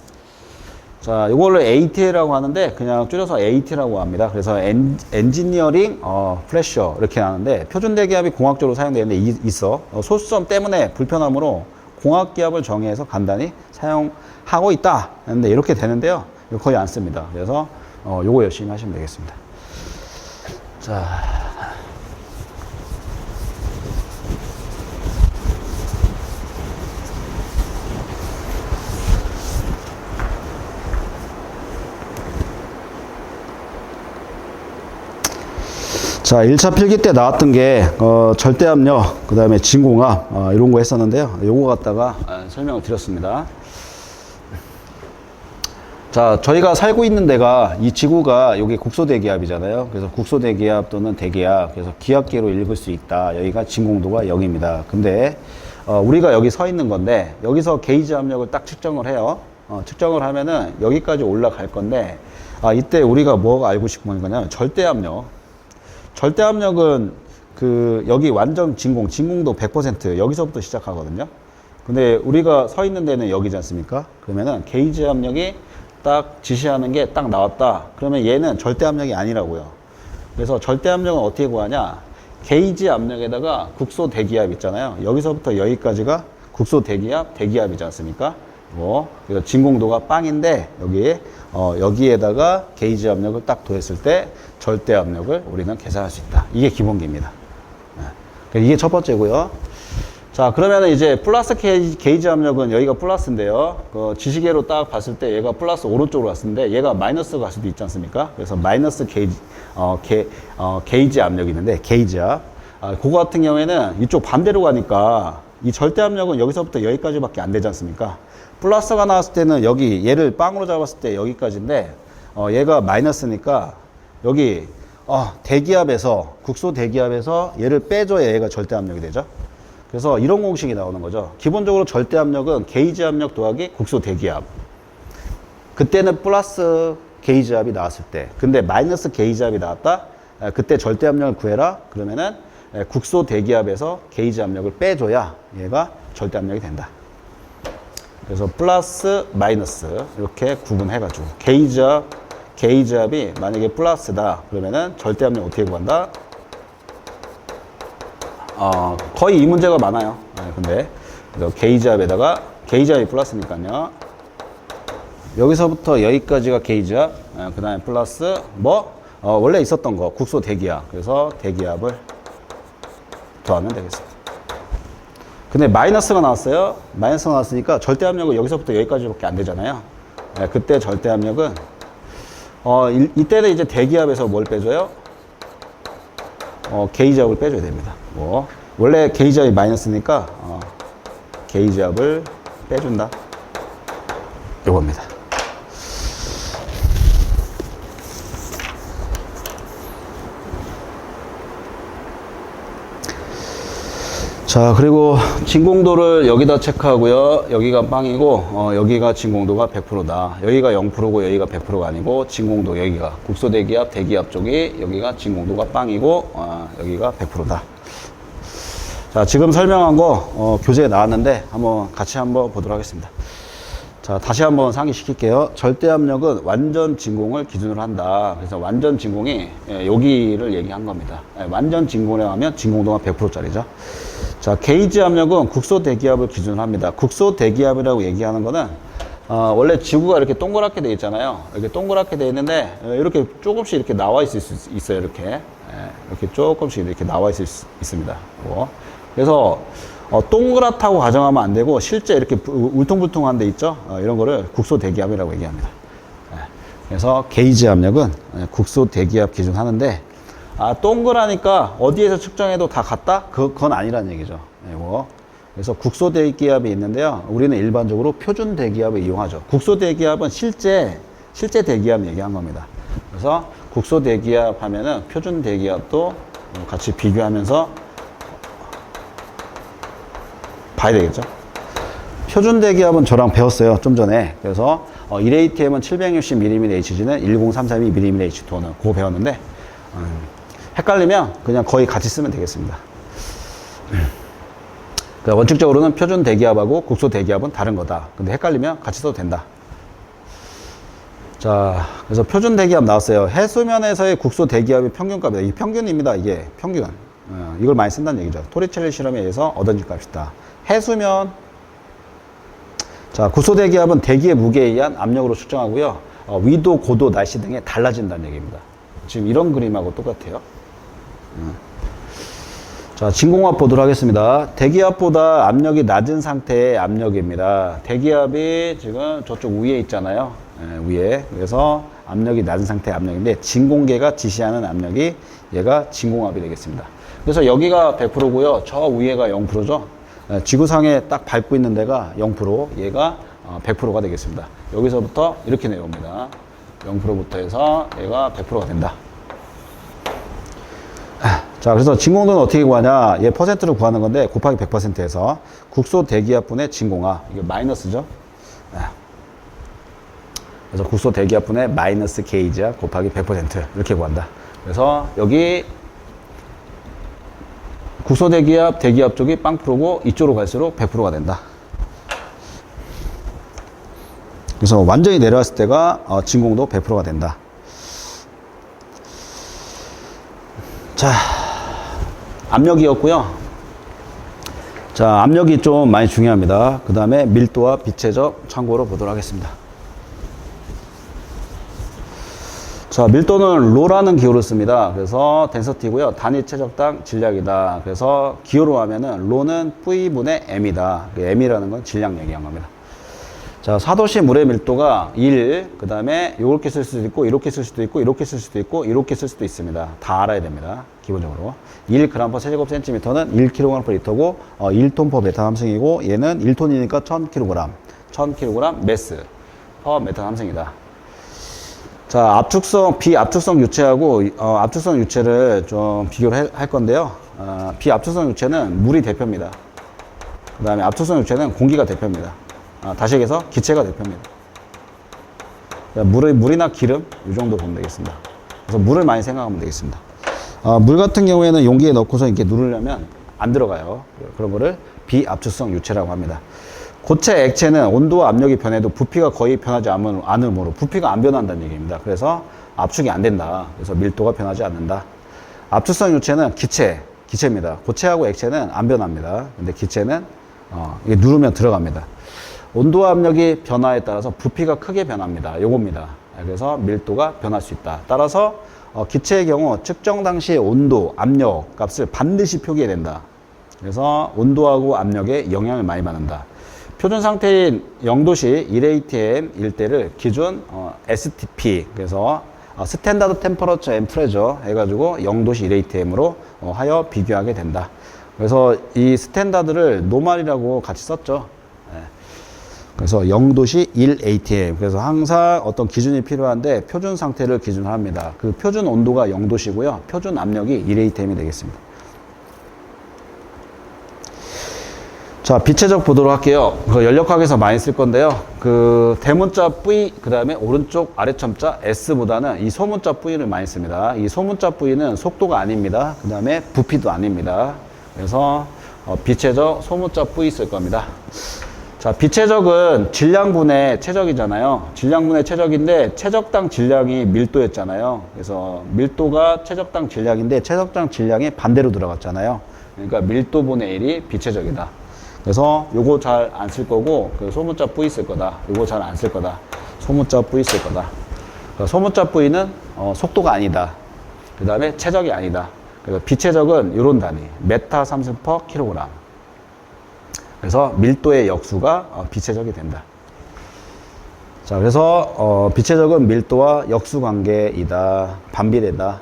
자, 이거를 AT라고 하는데 그냥 줄여서 AT라고 합니다. 그래서 엔지니어링 프레셔 이렇게 하는데, 표준대기압이 공학적으로 사용되는데 있어. 소수점 때문에 불편함으로 공학기압을 정의해서 간단히 사용하고 있다 했는데 이렇게 되는데요. 이거 거의 안 씁니다. 그래서 요거 열심히 하시면 되겠습니다. 자, 자, 1차 필기 때 나왔던 게 절대압력, 그 다음에 진공압 이런 거 했었는데요. 요거 갖다가 설명을 드렸습니다. 자, 저희가 살고 있는 데가 이 지구가 여기 국소대기압이잖아요. 그래서 국소대기압 또는 대기압, 그래서 기압계로 읽을 수 있다. 여기가 진공도가 0입니다. 근데 우리가 여기 서 있는 건데 여기서 게이지 압력을 딱 측정을 해요. 측정을 하면은 여기까지 올라갈 건데 이때 우리가 뭐가 알고 싶은 거냐면 절대압력. 절대압력은 여기 완전 진공도 100% 여기서부터 시작하거든요. 근데 우리가 서 있는 데는 여기지 않습니까? 그러면은 게이지 압력이 딱 지시하는 게 딱 나왔다. 그러면 얘는 절대 압력이 아니라고요. 그래서 절대 압력은 어떻게 구하냐? 게이지 압력에다가 국소 대기압 있잖아요. 여기서부터 여기까지가 국소 대기압, 대기압이지 않습니까? 그래서 진공도가 빵인데 여기에다가 게이지 압력을 딱 더했을 때 절대 압력을 우리는 계산할 수 있다. 이게 기본기입니다. 이게 첫 번째고요. 자, 그러면 이제 플러스 게이지 압력은 여기가 플러스인데요. 지시계로 딱 봤을 때 얘가 플러스 오른쪽으로 갔는데 얘가 마이너스 갈 수도 있지 않습니까? 그래서 마이너스 게이지 압력이 있는데 게이지압. 그거 같은 경우에는 이쪽 반대로 가니까 이 절대 압력은 여기서부터 여기까지밖에 안 되지 않습니까? 플러스가 나왔을 때는 여기 얘를 빵으로 잡았을 때 여기까지인데 얘가 마이너스니까 여기 대기압에서 국소 대기압에서 얘를 빼줘야 얘가 절대 압력이 되죠. 그래서 이런 공식이 나오는 거죠. 기본적으로 절대 압력은 게이지 압력 더하기 국소 대기압. 그때는 플러스 게이지 압이 나왔을 때. 근데 마이너스 게이지 압이 나왔다? 그때 절대 압력을 구해라. 그러면은 국소 대기압에서 게이지 압력을 빼줘야 얘가 절대 압력이 된다. 그래서 플러스 마이너스 이렇게 구분해가지고 게이지 압이 만약에 플러스다. 그러면은 절대 압력 어떻게 구한다? 거의 이 문제가 많아요. 근데 게이지압에다가 게이지압이 플러스니까요. 여기서부터 여기까지가 게이지압, 그 다음에 플러스 원래 있었던 거 국소 대기압. 그래서 대기압을 더하면 되겠습니다. 근데 마이너스가 나왔어요. 마이너스가 나왔으니까 절대압력은 여기서부터 여기까지밖에 안 되잖아요. 그때 절대압력은 이때는 이제 대기압에서 뭘 빼줘요? 게이지압을 빼줘야 됩니다. 원래 게이지압이 마이너스니까 게이지압을 빼준다. 요겁니다. 자, 그리고 진공도를 여기다 체크하고요. 여기가 빵이고 여기가 진공도가 100%다. 여기가 0%고 여기가 100%가 아니고 진공도 여기가 국소대기압, 대기압 쪽이 여기가 진공도가 빵이고 여기가 100%다. 자, 지금 설명한 거 교재에 나왔는데 같이 한번 보도록 하겠습니다. 자, 다시 한번 상기시킬게요. 절대압력은 완전 진공을 기준으로 한다. 그래서 완전 진공이 여기를 얘기한 겁니다. 완전 진공이라고 하면 진공도가 100%짜리죠. 자, 게이지 압력은 국소 대기압을 기준으로 합니다. 국소 대기압이라고 얘기하는 거는 원래 지구가 이렇게 동그랗게 되어 있잖아요. 이렇게 동그랗게 되어 있는데 이렇게 조금씩 이렇게 나와 있을 수 있어요. 이렇게 조금씩 이렇게 나와 있을 수 있습니다. 그래서 동그랗다고 가정하면 안 되고 실제 이렇게 울퉁불퉁한 데 있죠. 이런 거를 국소 대기압이라고 얘기합니다. 그래서 게이지 압력은 국소 대기압 기준 하는데 동그라니까 어디에서 측정해도 다 같다? 그건 아니라는 얘기죠. 그래서 국소 대기압이 있는데요. 우리는 일반적으로 표준 대기압을 이용하죠. 국소 대기압은 실제 대기압 얘기한 겁니다. 그래서 국소 대기압 하면은 표준 대기압도 같이 비교하면서 봐야 되겠죠. 표준 대기압은 저랑 배웠어요. 좀 전에. 그래서 1ATM은 760mm HG는 10332mm H2는 그거 배웠는데 헷갈리면 그냥 거의 같이 쓰면 되겠습니다. 그러니까 원칙적으로는 표준 대기압하고 국소 대기압은 다른 거다. 근데 헷갈리면 같이 써도 된다. 자, 그래서 표준 대기압 나왔어요. 해수면에서의 국소 대기압의 평균값이다. 이게 평균입니다. 이게 평균. 이걸 많이 쓴다는 얘기죠. 토리첼리 실험에 의해서 얻어진 값이다. 해수면. 자, 국소 대기압은 대기의 무게에 의한 압력으로 측정하고요. 위도, 고도, 날씨 등에 달라진다는 얘기입니다. 지금 이런 그림하고 똑같아요. 자, 진공압 보도록 하겠습니다. 대기압보다 압력이 낮은 상태의 압력입니다. 대기압이 지금 저쪽 위에 있잖아요. 위에. 그래서 압력이 낮은 상태의 압력인데 진공계가 지시하는 압력이 얘가 진공압이 되겠습니다. 그래서 여기가 100%고요. 저 위에가 0%죠. 지구상에 딱 밟고 있는 데가 0%, 얘가 100%가 되겠습니다. 여기서부터 이렇게 내려옵니다. 0%부터 해서 얘가 100%가 된다. 자, 그래서 진공도는 어떻게 구하냐? 얘 퍼센트를 구하는 건데 곱하기 100%에서 국소 대기압분의 진공압, 이게 마이너스죠. 그래서 국소 대기압분의 마이너스 게이지압 곱하기 100% 이렇게 구한다. 그래서 여기 국소 대기압, 대기압 쪽이 0%고 이쪽으로 갈수록 100%가 된다. 그래서 완전히 내려왔을 때가 진공도 100%가 된다. 자, 압력이었고요. 자, 압력이 좀 많이 중요합니다. 그 다음에 밀도와 비체적 참고로 보도록 하겠습니다. 자, 밀도는 로라는 기호를 씁니다. 그래서 덴서티고요. 단위 최적당 질량이다. 그래서 기호로 하면은 로는 V분의 M이다. M이라는 건 질량 얘기한 겁니다. 자, 사도시 물의 밀도가 1, 그 다음에 이렇게 쓸 수도 있고, 이렇게 쓸 수도 있고, 이렇게 쓸 수도 있고, 이렇게 쓸 수도 있습니다. 다 알아야 됩니다. 기본적으로. 1g per 세제곱센티미터는 1kg per 리터고, 1톤 per 메탄 함승이고, 얘는 1톤이니까 1000kg, 1000kg 매스 per 메탄 함승이다. 자, 압축성, 비압축성 유체하고, 압축성 유체를 좀 비교를 할 건데요. 비압축성 유체는 물이 대표입니다. 그 다음에 압축성 유체는 공기가 대표입니다. 다시 얘기해서 기체가 대표입니다. 물이나 기름 이 정도 보면 되겠습니다. 그래서 물을 많이 생각하면 되겠습니다. 물 같은 경우에는 용기에 넣고서 이렇게 누르려면 안 들어가요. 그런 거를 비압축성 유체라고 합니다. 고체 액체는 온도와 압력이 변해도 부피가 거의 변하지 않으므로 부피가 안 변한다는 얘기입니다. 그래서 압축이 안 된다. 그래서 밀도가 변하지 않는다. 압축성 유체는 기체입니다. 고체하고 액체는 안 변합니다. 근데 기체는 이게 누르면 들어갑니다. 온도와 압력이 변화에 따라서 부피가 크게 변합니다. 요겁니다. 그래서 밀도가 변할 수 있다. 따라서 기체의 경우 측정 당시의 온도, 압력 값을 반드시 표기해야 된다. 그래서 온도하고 압력에 영향을 많이 받는다. 표준 상태인 0도시 1atm일 때를 기준 STP, 그래서 스탠다드 템퍼러처 앤 프레저 해가지고 0도시 1atm으로 하여 비교하게 된다. 그래서 이 스탠다드를 노말이라고 같이 썼죠. 그래서 0도시 1atm. 그래서 항상 어떤 기준이 필요한데 표준 상태를 기준으로 합니다. 그 표준 온도가 0도시고요. 표준 압력이 1atm이 되겠습니다. 자, 비체적 보도록 할게요. 그 연력학에서 많이 쓸 건데요. 그 대문자 V, 그 다음에 오른쪽 아래첨자 S보다는 이 소문자 V를 많이 씁니다. 이 소문자 V는 속도가 아닙니다. 그 다음에 부피도 아닙니다. 그래서 비체적 소문자 V 쓸 겁니다. 자, 비체적은 질량분의 최적이잖아요. 질량분의 최적인데 최적당 질량이 밀도였잖아요. 그래서 밀도가 최적당 질량인데 최적당 질량이 반대로 들어갔잖아요. 그러니까 밀도분의 1이 비체적이다. 그래서 요거 잘 안 쓸 거고 그 소문자 V 쓸 거다. 요거 잘 안 쓸 거다. 소문자 V 쓸 거다. 그러니까 소문자 V는 속도가 아니다. 그 다음에 최적이 아니다. 그래서 비체적은 요런 단위 메타 삼승 퍼 킬로그램. 그래서 밀도의 역수가 비체적이 된다. 자, 그래서 비체적은 밀도와 역수 관계이다. 반비례다.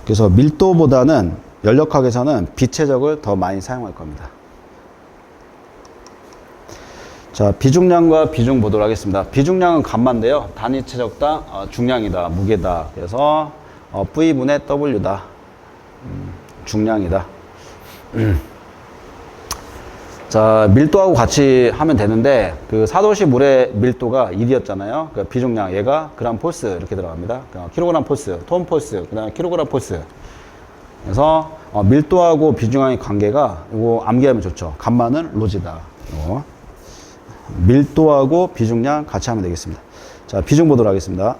그래서 밀도보다는 연력학에서는 비체적을 더 많이 사용할 겁니다. 자, 비중량과 비중 보도록 하겠습니다. 비중량은 감마인데요. 단위 최적당 중량이다. 무게다. 그래서 V분의 W다. 중량이다. 자, 밀도하고 같이 하면 되는데 그 사도시 물의 밀도가 1이었잖아요. 그 비중량 얘가 그람 폴스 이렇게 들어갑니다. 킬로그램 폴스, 톤 폴스, 그다음에 킬로그램 폴스. 그래서 밀도하고 비중량의 관계가 이거 암기하면 좋죠. 감마는 로지다. 밀도하고 비중량 같이 하면 되겠습니다. 자, 비중 보도록 하겠습니다.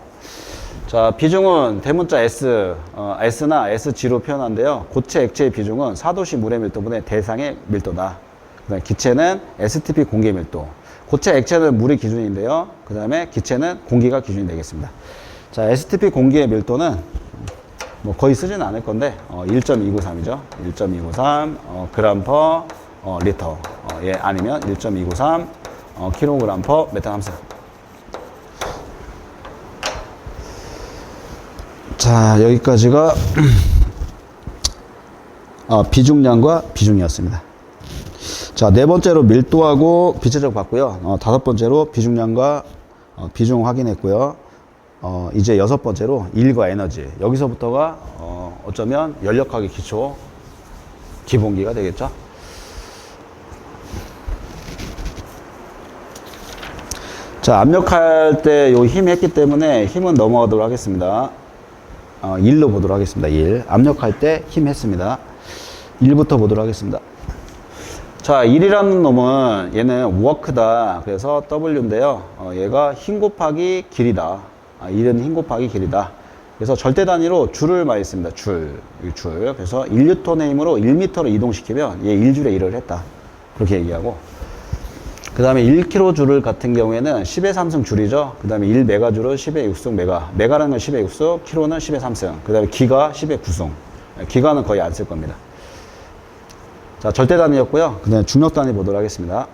자, 비중은 대문자 S, S나 SG로 표현하는데요. 고체 액체의 비중은 사도시 물의 밀도분의 대상의 밀도다. 그다음에 기체는 STP 공기 밀도. 고체 액체는 물이 기준인데요. 그 다음에 기체는 공기가 기준이 되겠습니다. 자, STP 공기의 밀도는 뭐 거의 쓰지는 않을 건데 1.293이죠. 1.293 그램 퍼 리터. 예, 아니면 1.293 킬로그램 퍼 메탄 함수. 자, 여기까지가 비중량과 비중이었습니다. 자, 네 번째로 밀도하고 비체적 봤고요. 다섯 번째로 비중량과 비중 확인했고요. 이제 여섯 번째로 일과 에너지. 여기서부터가 어쩌면 연력학의 기초 기본기가 되겠죠. 자, 압력할 때 요 힘 했기 때문에 힘은 넘어가도록 하겠습니다. 1로 보도록 하겠습니다. 1. 압력할 때 힘 했습니다. 1부터 보도록 하겠습니다. 자, 1이라는 놈은 얘는 워크다. 그래서 W인데요. 얘가 힘 곱하기 길이다. 1은 힘 곱하기 길이다. 그래서 절대 단위로 줄을 많이 씁니다. 줄. 그래서 1N의 힘으로 1m를 이동시키면 얘 1줄에 1을 했다. 그렇게 얘기하고. 그 다음에 1kJ 같은 경우에는 10의 3승 줄이죠. 그 다음에 1메가줄은 10의 6승 메가. 메가라는 건 10의 6승, 킬로는 10의 3승. 그 다음에 기가 10의 9승. 기가는 거의 안 쓸 겁니다. 자, 절대 단위였고요. 그 다음에 중력 단위 보도록 하겠습니다.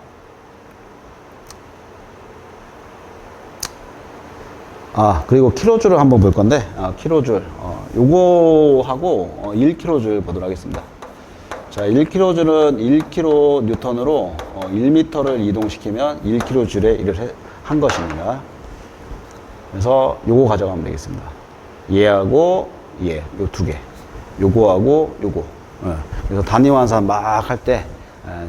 그리고 킬로줄을 한번 볼 건데, 킬로줄. 요거하고 1kJ 보도록 하겠습니다. 자, 1kJ는 1kN으로 1m를 이동시키면 1kJ에 일을 한 것입니다. 그래서 요거 가져가면 되겠습니다. 얘하고 얘, 요 두 개. 요거하고 요거. 그래서 단위 환산 막 할 때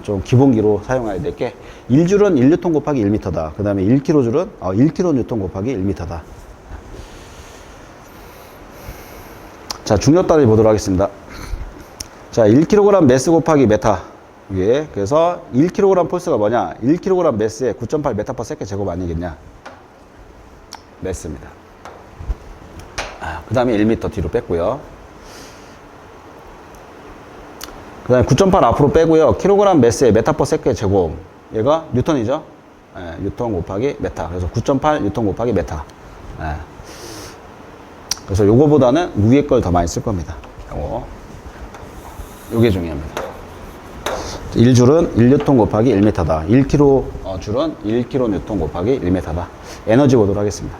좀 기본기로 사용해야 될 게 1줄은 1N 곱하기 1m다. 그 다음에 1kJ줄은 1kN 곱하기 1m다. 자, 중력 단위 보도록 하겠습니다. 자, 1kg 매스 곱하기 메타. 이게 그래서 1kg 폴스가 뭐냐? 1kg 매스에 9.8 메타 퍼 세컨드 제곱 아니겠냐? 매스입니다. 그 다음에 1m 뒤로 뺐고요. 그 다음에 9.8 앞으로 빼고요. kg 매스에 메타 퍼 세컨드 제곱. 얘가 뉴턴이죠? 뉴턴 곱하기 메타. 그래서 9.8 뉴턴 곱하기 메타. 그래서 요거보다는 위에 걸 더 많이 쓸 겁니다. 요게 중요합니다. 1줄은 1N 곱하기 1m다. 1kg 줄은 1kN 곱하기 1m다. 에너지 보도록 하겠습니다.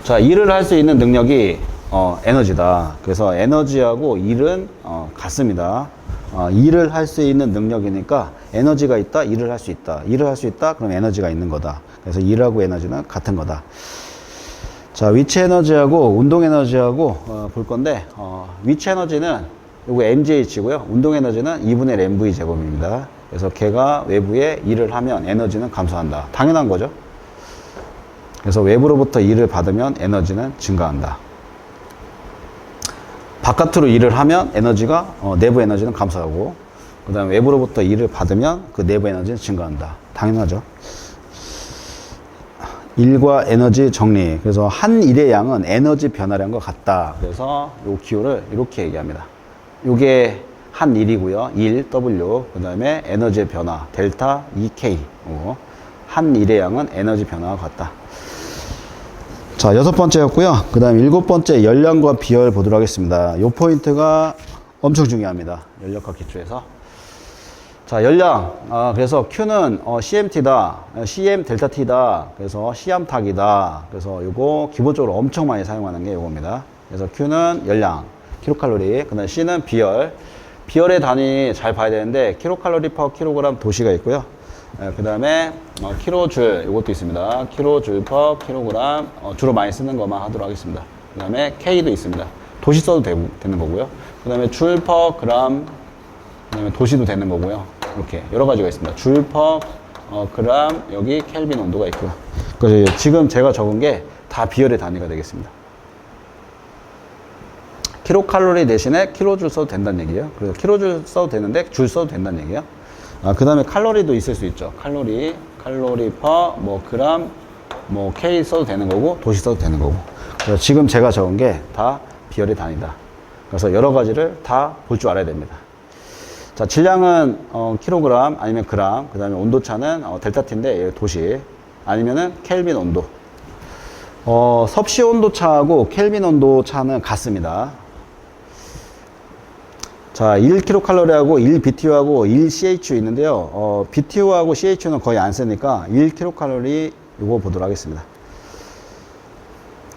자, 일을 할 수 있는 능력이 에너지다. 그래서 에너지하고 일은 같습니다. 일을 할 수 있는 능력이니까 에너지가 있다, 일을 할 수 있다. 일을 할 수 있다, 그럼 에너지가 있는 거다. 그래서 일하고 에너지는 같은 거다. 자, 위치 에너지하고 운동 에너지하고 볼 건데, 위치 에너지는 요거 mgh고요. 운동 에너지는 2분의 1 mv 제곱입니다. 그래서 걔가 외부에 일을 하면 에너지는 감소한다. 당연한 거죠. 그래서 외부로부터 일을 받으면 에너지는 증가한다. 바깥으로 일을 하면 에너지가 내부 에너지는 감소하고, 그 다음에 외부로부터 일을 받으면 그 내부 에너지는 증가한다. 당연하죠. 일과 에너지 정리. 그래서 한 일의 양은 에너지 변화량과 같다. 그래서 요 기호를 이렇게 얘기합니다. 요게 한 일이고요. 1 W. 그 다음에 에너지의 변화 델타 EK. 한 일의 양은 에너지 변화와 같다. 자, 여섯 번째였고요. 그 다음 일곱 번째 열량과 비열 보도록 하겠습니다. 요 포인트가 엄청 중요합니다. 연력학 기초에서. 자, 열량. 그래서 Q는 CMT다. CM 델타 T다. 그래서 C암탁이다. 그래서 요거 기본적으로 엄청 많이 사용하는 게 요겁니다. 그래서 Q는 열량, 킬로칼로리. 그 다음에 C는 비열. 비열의 단위 잘 봐야 되는데, 킬로칼로리 퍼 킬로그램 도시가 있고요. 그 다음에 킬로줄 이것도 있습니다. 킬로줄 퍼 킬로그램 주로 많이 쓰는 것만 하도록 하겠습니다. 그 다음에 K도 있습니다. 도시 써도 되는 거고요. 그 다음에 줄 퍼 그램, 그 다음에 도시도 되는 거고요. 이렇게 여러 가지가 있습니다. 줄 퍼 그램, 여기 켈빈 온도가 있고요. 그래서 지금 제가 적은 게 다 비열의 단위가 되겠습니다. 킬로칼로리 대신에 킬로줄 써도 된다는 얘기예요. 그래서 킬로줄 써도 되는데 줄 써도 된다는 얘기예요. 그 다음에 칼로리도 있을 수 있죠. 칼로리 퍼 그램, K 써도 되는 거고, 도시 써도 되는 거고. 그래서 지금 제가 적은 게 다 비열의 단위다. 그래서 여러 가지를 다 볼 줄 알아야 됩니다. 자, 질량은 킬로그램 아니면 그램, 그 다음에 온도차는 델타 T인데 도시, 아니면은 켈빈 온도. 섭씨 온도 차하고 켈빈 온도 차는 같습니다. 자, 1kcal하고 1BTU하고 1CHU 있는데요. BTU하고 CHU는 거의 안 쓰니까 1kcal 이거 보도록 하겠습니다.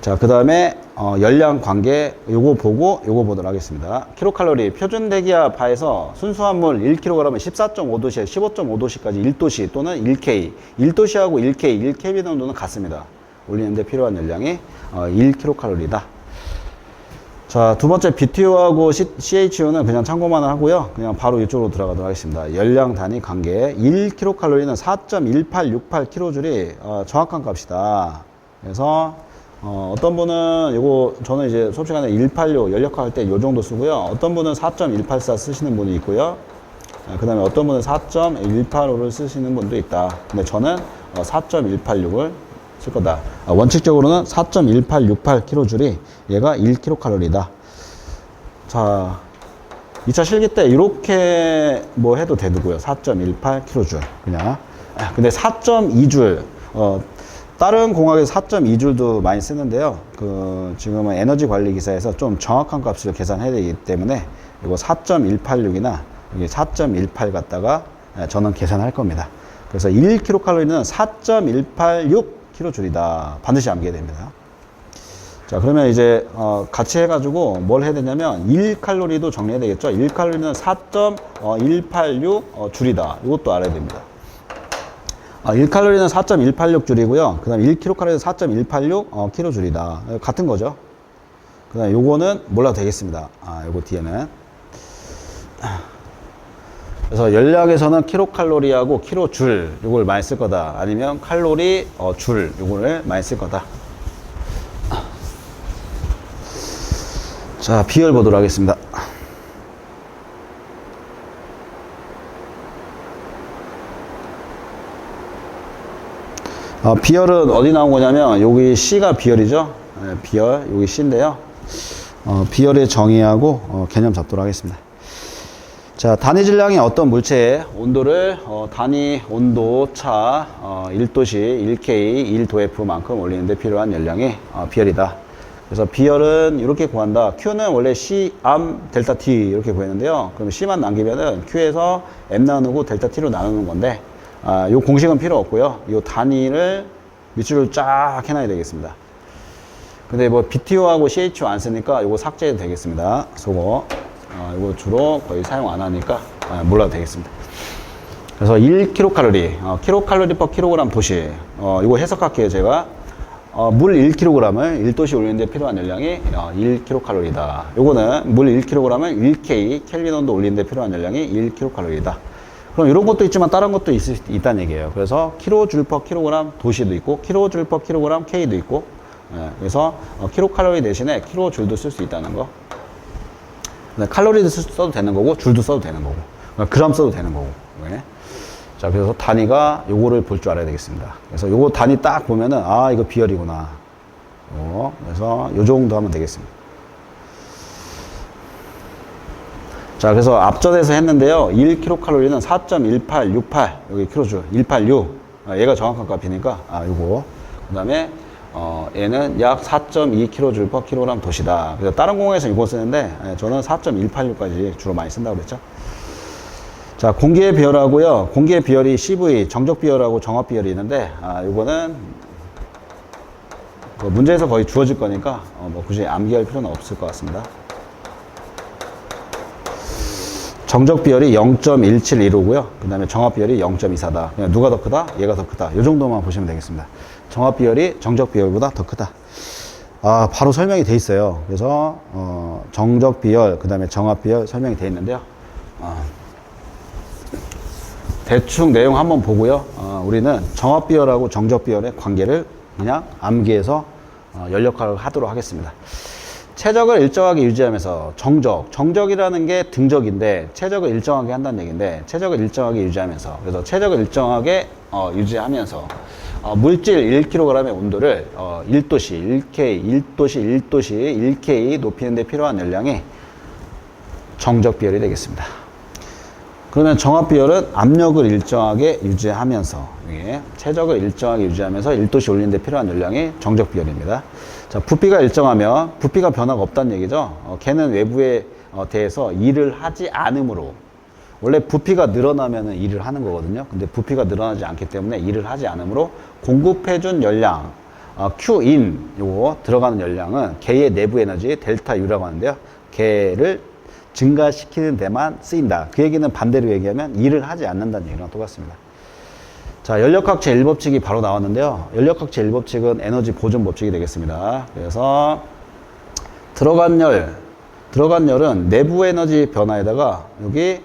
자, 그 다음에 열량 관계 요거 보고 요거 보도록 하겠습니다. 킬로칼로리 표준 대기압 하에서 순수한 물 1kg에 14.5도씨, 15.5도씨까지 1도씨 또는 1K, 1도씨하고 1K, 1kB 정도는 같습니다. 올리는데 필요한 열량이 1kcal다. 자, 두 번째 BTU하고 CHU는 그냥 참고만 하고요. 그냥 바로 이쪽으로 들어가도록 하겠습니다. 열량 단위 관계 1kcal는 4.1868kJ이 정확한 값이다. 그래서 어떤 분은 이거 저는 이제 수업 시간에 186 연력화 할 때 요 정도 쓰고요. 어떤 분은 4.184 쓰시는 분이 있고요. 그 다음에 어떤 분은 4.185를 쓰시는 분도 있다. 근데 저는 4.186을 쓸 거다. 원칙적으로는 4.1868kJ이 얘가 1kcal다. 자, 2차 실기 때 이렇게 뭐 해도 되고요. 4.18kJ 그냥. 근데 4.2줄 다른 공학에서 4.2줄도 많이 쓰는데요. 지금은 에너지 관리 기사에서 좀 정확한 값을 계산해야 되기 때문에 이거 4.186이나 4.18 갖다가 저는 계산할 겁니다. 그래서 1kcal는 4.186kJ이다. 반드시 암기해야 됩니다. 자, 그러면 이제 같이 해가지고 뭘 해야 되냐면 1칼로리도 정리해야 되겠죠. 1칼로리는 4.186 줄이다. 이것도 알아야 됩니다. 1칼로리는 4.186줄이고요. 그 다음에 1kcal는 4.186 kJ이다. 같은 거죠. 그 다음에 요거는 몰라도 되겠습니다. 요거 뒤에는. 그래서 열량에서는 킬로칼로리하고 킬로줄 요걸 많이 쓸 거다. 아니면 칼로리 줄 요거를 많이 쓸 거다. 자, 비열 보도록 하겠습니다. 비열은 어디 나온 거냐면 여기 C가 비열이죠. 네, 비열 여기 C인데요. 비열의 정의하고 개념 잡도록 하겠습니다. 자, 단위 질량이 어떤 물체의 온도를 단위 온도 차 1도씨 1K 1도F만큼 올리는데 필요한 열량이 비열이다. 그래서 비열은 이렇게 구한다. Q는 원래 C 암 델타 T 이렇게 구했는데요. 그럼 C만 남기면은 Q에서 M 나누고 델타 T로 나누는 건데 요 공식은 필요 없고요. 요 단위를 밑줄을 쫙 해놔야 되겠습니다. 근데 뭐 BTU하고 CHU 안 쓰니까 요거 삭제해도 되겠습니다. 소거. 이거 주로 거의 사용 안 하니까 몰라도 되겠습니다. 그래서 1kcal, 킬로칼로리 per 킬로그램 도시. 이거 해석할게요, 제가. 물 1kg을 1도시 올리는데 필요한 열량이 1kcal다. 요거는 물 1kg을 1K, 켈빈 온도 올리는데 필요한 열량이 1kcal다. 그럼 이런 것도 있지만 다른 것도 있다는 얘기예요. 그래서 킬로줄 per 킬로그램 도시도 있고, 킬로줄 per 킬로그램 K도 있고, 그래서 킬로칼로리 대신에 킬로줄도 쓸 수 있다는 거. 칼로리도 써도 되는 거고, 줄도 써도 되는 거고, 그램 써도 되는 거고. 자, 그래서 단위가 요거를 볼 줄 알아야 되겠습니다. 그래서 요거 단위 딱 보면은, 이거 비열이구나. 그래서 요 정도 하면 되겠습니다. 자, 그래서 앞전에서 했는데요. 1kcal는 4.1868, 여기 킬로줄, 186. 얘가 정확한 값이니까, 요거. 그 다음에, 얘는 약 4.2kJ per 킬로그램 도시다. 그래서 다른 공항에서 이거 쓰는데, 저는 4.186까지 주로 많이 쓴다고 그랬죠. 자, 공기의 비열하고요. 공기의 비열이 CV, 정적 비열하고 정합 비열이 있는데, 요거는, 문제에서 거의 주어질 거니까, 뭐 굳이 암기할 필요는 없을 것 같습니다. 정적 비열이 0.1715고요. 그 다음에 정합 비열이 0.24다. 그냥 누가 더 크다? 얘가 더 크다. 이 정도만 보시면 되겠습니다. 정합 비열이 정적 비열보다 더 크다. 바로 설명이 돼 있어요. 그래서 정적 비열, 그 다음에 정합 비열 설명이 돼 있는데요. 대충 내용 한번 보고요. 우리는 정합 비열하고 정적 비열의 관계를 그냥 암기해서 연력화를 하도록 하겠습니다. 최적을 일정하게 유지하면서 정적이라는 게 등적인데 최적을 일정하게 한다는 얘기인데 최적을 일정하게 유지하면서 그래서 최적을 일정하게 유지하면서 물질 1kg의 온도를 1도씨, 1K, 1도씨, 1K 높이는 데 필요한 열량이 정적 비열이 되겠습니다. 그러면 정합 비열은 압력을 일정하게 유지하면서 최적을 일정하게 유지하면서 1도씨 올리는 데 필요한 열량이 정적 비열입니다. 자, 부피가 일정하면 부피가 변화가 없다는 얘기죠. 걔는 외부에 대해서 일을 하지 않으므로 원래 부피가 늘어나면 일을 하는 거거든요. 근데 부피가 늘어나지 않기 때문에 일을 하지 않으므로 공급해준 열량 Qin 요거 들어가는 열량은 개의 내부 에너지 델타 U라고 하는데요. 개를 증가시키는 데만 쓰인다. 그 얘기는 반대로 얘기하면 일을 하지 않는다는 얘기랑 똑같습니다. 자, 연력학체 1법칙이 바로 나왔는데요. 연력학체 1법칙은 에너지 보존 법칙이 되겠습니다. 그래서 들어간 열은 내부 에너지 변화에다가 여기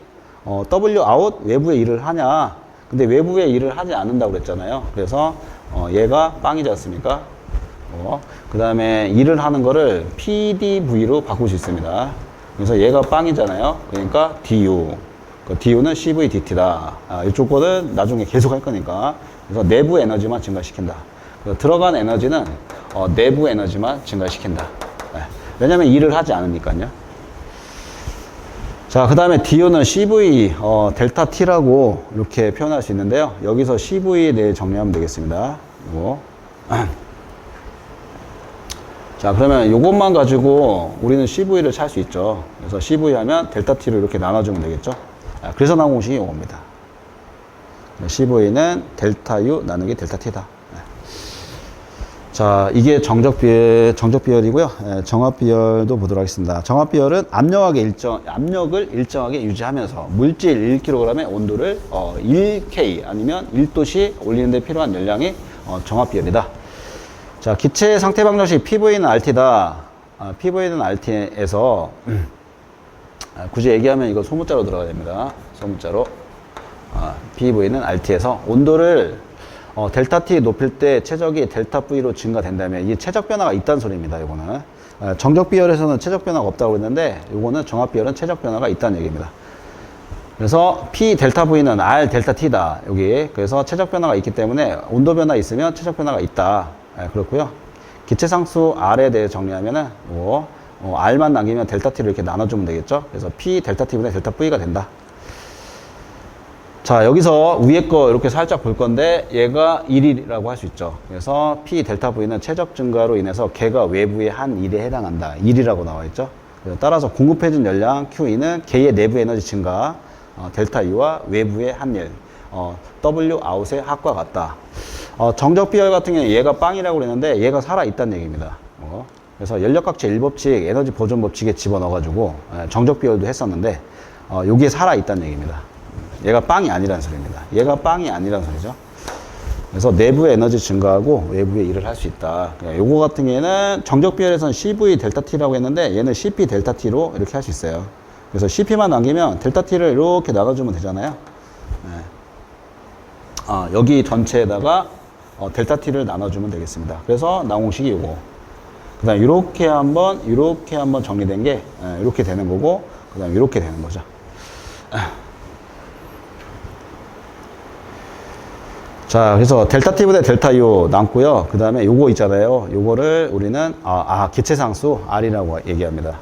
W 아웃 외부에 일을 하냐. 근데 외부에 일을 하지 않는다고 그랬잖아요. 그래서 얘가 빵이지 않습니까? 그 다음에 일을 하는 거를 PdV로 바꿀 수 있습니다. 그래서 얘가 빵이잖아요. 그러니까 DU. DU는 CV DT다. 이쪽 거는 나중에 계속 할 거니까. 그래서 내부 에너지만 증가시킨다. 들어간 에너지는 내부 에너지만 증가시킨다. 왜냐면 일을 하지 않으니까요. 자, 그 다음에 DU는 CV 델타 T라고 이렇게 표현할 수 있는데요. 여기서 CV에 대해 정리하면 되겠습니다. 이거. 자, 그러면 이것만 가지고 우리는 CV를 찾을 수 있죠. 그래서 CV 하면 델타 T로 이렇게 나눠주면 되겠죠. 그래서 나온 공식이 이겁니다. CV는 델타 U 나누기 델타 T다. 자, 이게 정적비열이고요. 정압비열도 보도록 하겠습니다. 정압비열은 압력을 일정하게 유지하면서 물질 1kg의 온도를 1K 아니면 1도씨 올리는 데 필요한 열량이 정압비열이다. 자, 기체 상태 방정식 PV는 RT다. PV는 RT에서 굳이 얘기하면 이거 소문자로 들어가야 됩니다. 소문자로. PV는 RT에서 온도를 델타 T 높일 때 최적이 델타 V로 증가된다면 이 최적 변화가 있다는 소리입니다. 이거는 정적 비열에서는 최적 변화가 없다고 그랬는데 이거는 정압 비열은 최적 변화가 있다는 얘기입니다. 그래서 P 델타 V는 R 델타 T다. 여기 그래서 최적 변화가 있기 때문에 온도 변화 있으면 최적 변화가 있다. 그렇고요. 기체 상수 R에 대해 정리하면은 R만 남기면 델타 T를 이렇게 나눠주면 되겠죠. 그래서 P 델타 T분의 델타 V가 된다. 자, 여기서 위에 거 이렇게 살짝 볼 건데 얘가 1이라고 할 수 있죠. 그래서 P 델타 V는 최적 증가로 인해서 개가 외부의 한 일에 해당한다. 1이라고 나와 있죠. 따라서 공급해준 열량 QE는 개의 내부 에너지 증가 델타 U와 외부의 한 일 W 아웃의 합과 같다. 정적 비열 같은 경우는 얘가 빵이라고 그랬는데 얘가 살아있다는 얘기입니다. 그래서 연력학체 1법칙 에너지 보존 법칙에 집어넣어가지고 정적 비열도 했었는데 여기에 살아있다는 얘기입니다. 얘가 빵이 아니라는 소리입니다. 얘가 빵이 아니라는 소리죠. 그래서 내부의 에너지 증가하고 외부의 일을 할 수 있다. 요거 같은 경우에는 정적 비열에서는 CV 델타 T라고 했는데 얘는 CP 델타 T로 이렇게 할 수 있어요. 그래서 CP만 남기면 델타 T를 이렇게 나눠주면 되잖아요. 여기 전체에다가 델타 T를 나눠주면 되겠습니다. 그래서 나온 공식이 요거. 그 다음 이렇게 한번 정리된 게 이렇게 되는 거고 그 다음 이렇게 되는 거죠. 자, 그래서 델타 T분의 델타 U 남고요. 그 다음에 요거 있잖아요. 요거를 우리는 기체상수 R이라고 얘기합니다.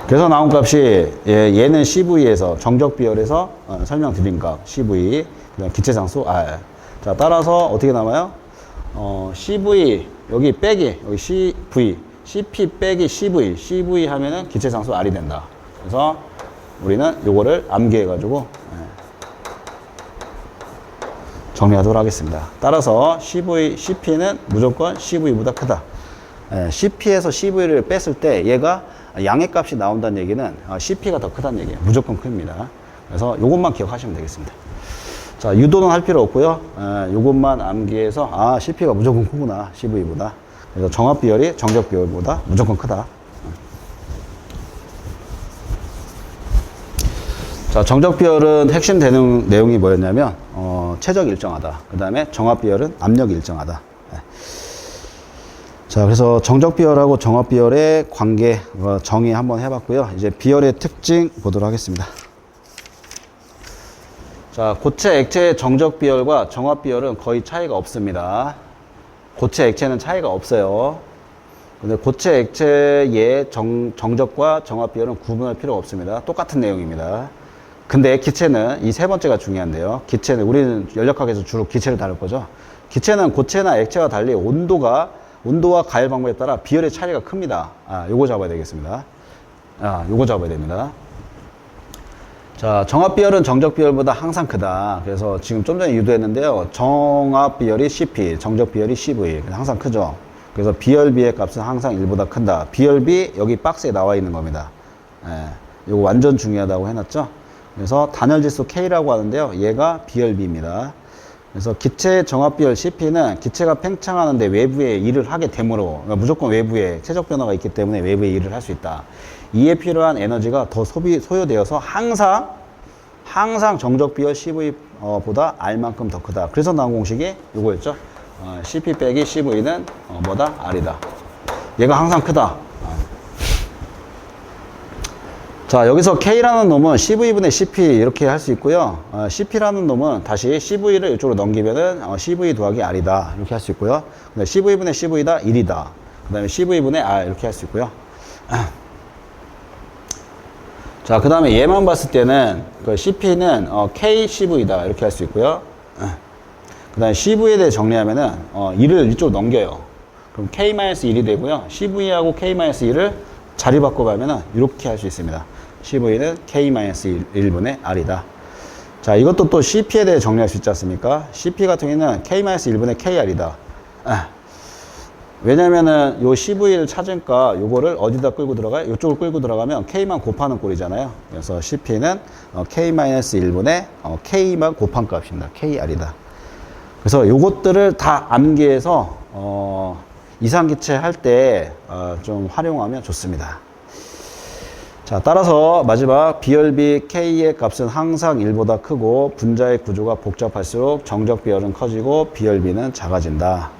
그래서 나온 값이 얘는 CV에서 정적 비열에서 설명드린 값 CV 그다음 기체상수 R. 자, 따라서 어떻게 남아요? CV 여기 빼기 여기 CV CP 빼기 CV 하면은 기체상수 R이 된다. 그래서 우리는 요거를 암기해가지고 정리하도록 하겠습니다. 따라서 CP는 무조건 CV보다 크다. CP에서 CV를 뺐을 때 얘가 양의 값이 나온다는 얘기는 CP가 더 크다는 얘기예요. 무조건 큽니다. 그래서 요것만 기억하시면 되겠습니다. 자, 유도는 할 필요 없고요. 요것만 암기해서 CP가 무조건 크구나. CV보다. 그래서 정압 비열이 정적 비열보다 무조건 크다. 자, 정적 비열은 핵심 되는 내용이 뭐였냐면 최적 일정하다. 그 다음에 정압 비열은 압력이 일정하다. 자, 그래서 정적 비열하고 정압 비열의 관계 정의 한번 해봤고요. 이제 비열의 특징 보도록 하겠습니다. 자, 고체 액체의 정적 비열과 정압 비열은 거의 차이가 없습니다. 고체 액체는 차이가 없어요. 근데 고체 액체의 정적과 정압 비열은 구분할 필요가 없습니다. 똑같은 내용입니다. 근데 기체는 이 세 번째가 중요한데요. 기체는 우리는 연력학에서 주로 기체를 다룰 거죠. 기체는 고체나 액체와 달리 온도와 가열 방법에 따라 비열의 차이가 큽니다. 요거 잡아야 되겠습니다. 요거 잡아야 됩니다. 자, 정압 비열은 정적 비열보다 항상 크다. 그래서 지금 좀 전에 유도했는데요. 정압 비열이 CP, 정적 비열이 CV. 그래서 항상 크죠. 그래서 비열비의 값은 항상 1보다 큰다. 비열비 여기 박스에 나와 있는 겁니다. 예, 이거 완전 중요하다고 해놨죠. 그래서 단열지수 K라고 하는데요. 얘가 비열비입니다. 그래서 기체 정압 비열 CP는 기체가 팽창하는데 외부에 일을 하게 되므로, 그러니까 무조건 외부에 최적 변화가 있기 때문에 외부에 일을 할 수 있다. 이에 필요한 에너지가 더 소요되어서 항상 정적 비열 CV 보다 R만큼 더 크다. 그래서 나온 공식이 이거였죠. CP 빼기 CV는 뭐다? R이다. 얘가 항상 크다. 자, 여기서 K라는 놈은 CV분의 CP 이렇게 할 수 있고요. CP라는 놈은 다시 CV를 이쪽으로 넘기면은 CV 더하기 R이다. 이렇게 할 수 있고요. 근데 CV분의 CV다 1이다. 그 다음에 CV분의 R 이렇게 할 수 있고요. 자, 그 다음에 얘만 봤을 때는 그 CP는 KCV다. 이렇게 할 수 있고요. 그 다음에 CV에 대해 정리하면은 1을 이쪽으로 넘겨요. 그럼 K-1이 되고요. CV하고 K-1을 자리 바꿔가면은 이렇게 할 수 있습니다. CV는 K-1분의 R이다. 자, 이것도 또 CP에 대해 정리할 수 있지 않습니까? CP 같은 경우는 K-1분의 KR이다. 왜냐면은 요 CV를 찾으니까 요거를 어디다 끌고 들어가요? 이쪽으로 끌고 들어가면 K만 곱하는 꼴이잖아요. 그래서 CP는 K-1분의 K만 곱한 값입니다. KR이다. 그래서 요것들을 다 암기해서 이상기체 할 때 좀 활용하면 좋습니다. 자, 따라서 마지막 비열비 K의 값은 항상 1보다 크고 분자의 구조가 복잡할수록 정적 비열은 커지고 비열비는 작아진다.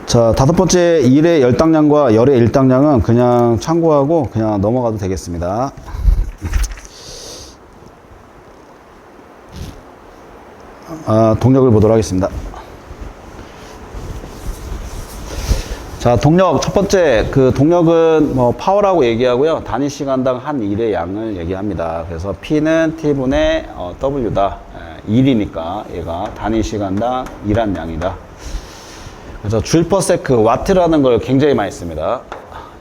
자, 다섯 번째 일의 열당량과 열의 일당량은 그냥 참고하고 그냥 넘어가도 되겠습니다. 동력을 보도록 하겠습니다. 자, 동력 첫 번째 그 동력은 뭐 파워라고 얘기하고요. 단위 시간당 한 일의 양을 얘기합니다. 그래서 P는 T분의 W다. 1이니까 얘가 단위 시간당 일한 양이다. 그래서 줄 퍼 세크 와트라는 걸 굉장히 많이 씁니다.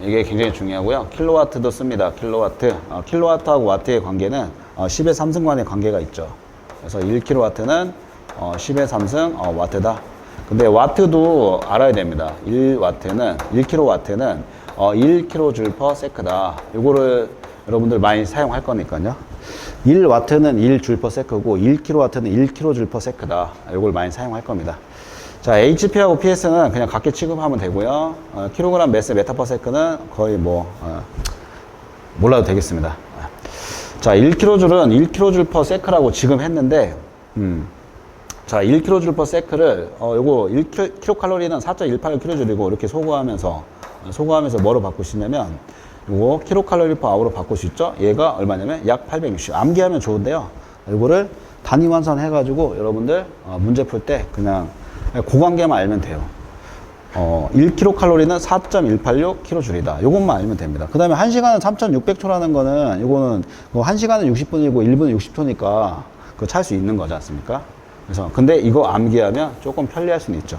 이게 굉장히 중요하고요. 킬로와트도 씁니다. 킬로와트. 킬로와트하고 와트의 관계는 10의 3승 간의 관계가 있죠. 그래서 1킬로와트는 10의 3승 와트다. 근데 와트도 알아야 됩니다. 1와트는 1킬로와트는 1kJ per sec다. 요거를 여러분들 많이 사용할 거니까요. 1와트는 1줄 per sec고 1킬로와트는 1kJ per sec다. 요걸 많이 사용할 겁니다. 자, HP하고 PS는 그냥 각기 취급하면 되고요. 킬로그램 매스 메타 per sec는 거의 뭐 몰라도 되겠습니다. 자, 1kJ은 1kJ per sec라고 지금 했는데 자, 1kJ per sec를 요거 1kcal는 4.181kJ이고 이렇게 소거하면서 뭐로 바꿀 수 있냐면 요거 kcal per hour로 바꿀 수 있죠. 얘가 얼마냐면 약 860. 암기하면 좋은데요. 요거를 단위 환산 해가지고 여러분들 문제 풀 때 그냥 고관계만 알면 돼요. 1kcal는 4.186kJ이다. 요것만 알면 됩니다. 그 다음에 1시간은 3600초라는 거는 요거는 1시간은 60분이고 1분은 60초니까 그거 찰 수 있는 거지 않습니까? 그래서 근데 이거 암기하면 조금 편리할 수는 있죠.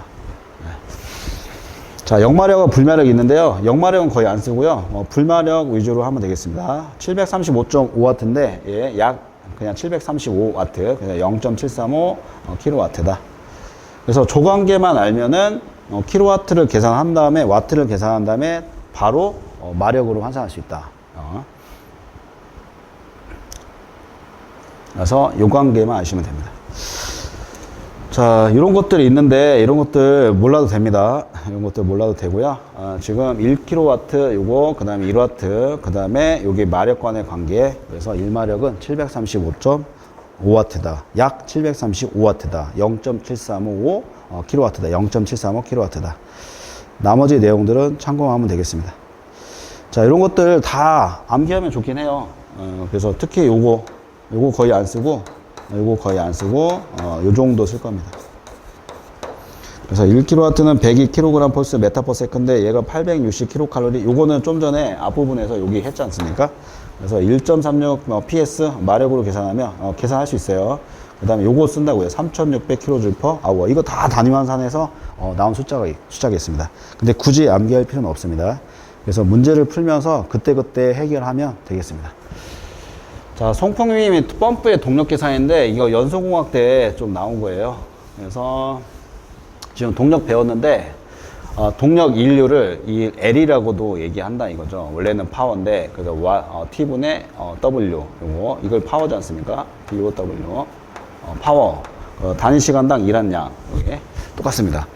자, 역마력과 불마력이 있는데요. 역마력은 거의 안 쓰고요. 불마력 위주로 하면 되겠습니다. 735.5W인데 예, 약 그냥 735W, 그냥 0.735 kW다. 그래서 조관계만 알면은 킬로와트를 계산한 다음에 와트를 계산한 다음에 바로 마력으로 환산할 수 있다. 그래서 요 관계만 아시면 됩니다. 자, 이런 것들이 있는데 이런 것들 몰라도 됩니다. 이런 것들 몰라도 되고요. 지금 1kW 요거, 그 다음에 1W, 그 다음에 여기 마력 간의 관계. 그래서 1마력은 735.5W다. 약 735W다. 0.735 kW다. 0.735 kW다. 나머지 내용들은 참고하면 되겠습니다. 자, 이런 것들 다 암기하면 좋긴 해요. 그래서 특히 요거 거의 안 쓰고 요거 거의 안 쓰고 요 정도 쓸 겁니다. 그래서 1kW는 102kg 펄스 메타 퍼 세컨드인데 얘가 860kcal. 요거는 좀 전에 앞부분에서 여기 했지 않습니까? 그래서 1.36 PS 마력으로 계산하면 계산할 수 있어요. 그 다음에 요거 쓴다고요. 3600kJ per hour. 이거 다 단위 환산해서 나온 숫자가 있습니다. 근데 굳이 암기할 필요는 없습니다. 그래서 문제를 풀면서 그때그때 해결하면 되겠습니다. 자, 송풍휘 및 펌프의 동력 계산인데 이거 연소공학 때 좀 나온 거예요. 그래서 지금 동력 배웠는데 동력 인류를 이 L이라고도 얘기한다 이거죠. 원래는 파워인데 그래서 T분의 W 요거 이걸 파워지 않습니까? BOW 파워 단위 시간당 일한 양 이게 똑같습니다.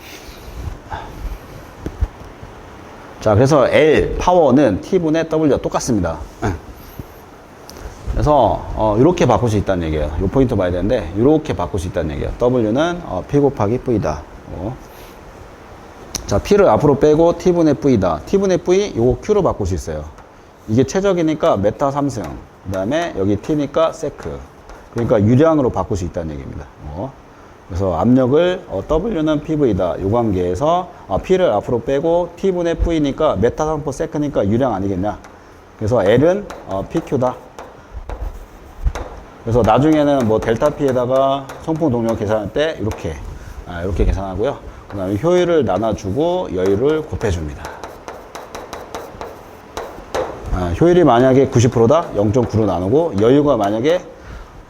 자, 그래서 L 파워는 T분의 W가 똑같습니다. 그래서 이렇게 바꿀 수 있다는 얘기예요. 이 포인트 봐야 되는데 이렇게 바꿀 수 있다는 얘기예요. W는 P 곱하기 V다. 자, P를 앞으로 빼고 T분의 V다. T분의 V 요거 Q로 바꿀 수 있어요. 이게 최적이니까 메타 3승 그 다음에 여기 T니까 세크. 그러니까 유량으로 바꿀 수 있다는 얘기입니다. 그래서 압력을 W는 PV다. 이 관계에서 P를 앞으로 빼고 T분의 V니까 메타 3% 세크니까 유량 아니겠냐. 그래서 L은 PQ다. 그래서 나중에는 뭐 델타 P에다가 송풍 동력 계산할 때 이렇게 계산하고요. 그 다음에 효율을 나눠주고 여유를 곱해줍니다. 효율이 만약에 90%다 0.9로 나누고 여유가 만약에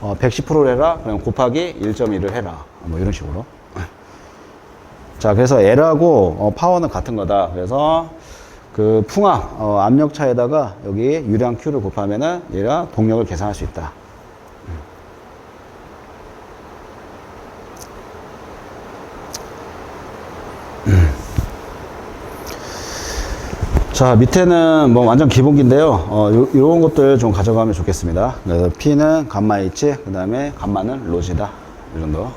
110%를 해라 그럼 곱하기 1.1을 해라 뭐 이런 식으로. 자, 그래서 L하고 파워는 같은 거다. 그래서 그 풍압 압력 차에다가 여기 유량 Q를 곱하면은 얘가 동력을 계산할 수 있다. 자, 밑에는 뭐 완전 기본기인데요. 요런 것들 좀 가져가면 좋겠습니다. 그래서 P는 감마 H, 그 다음에 감마는 로지다. 이 정도.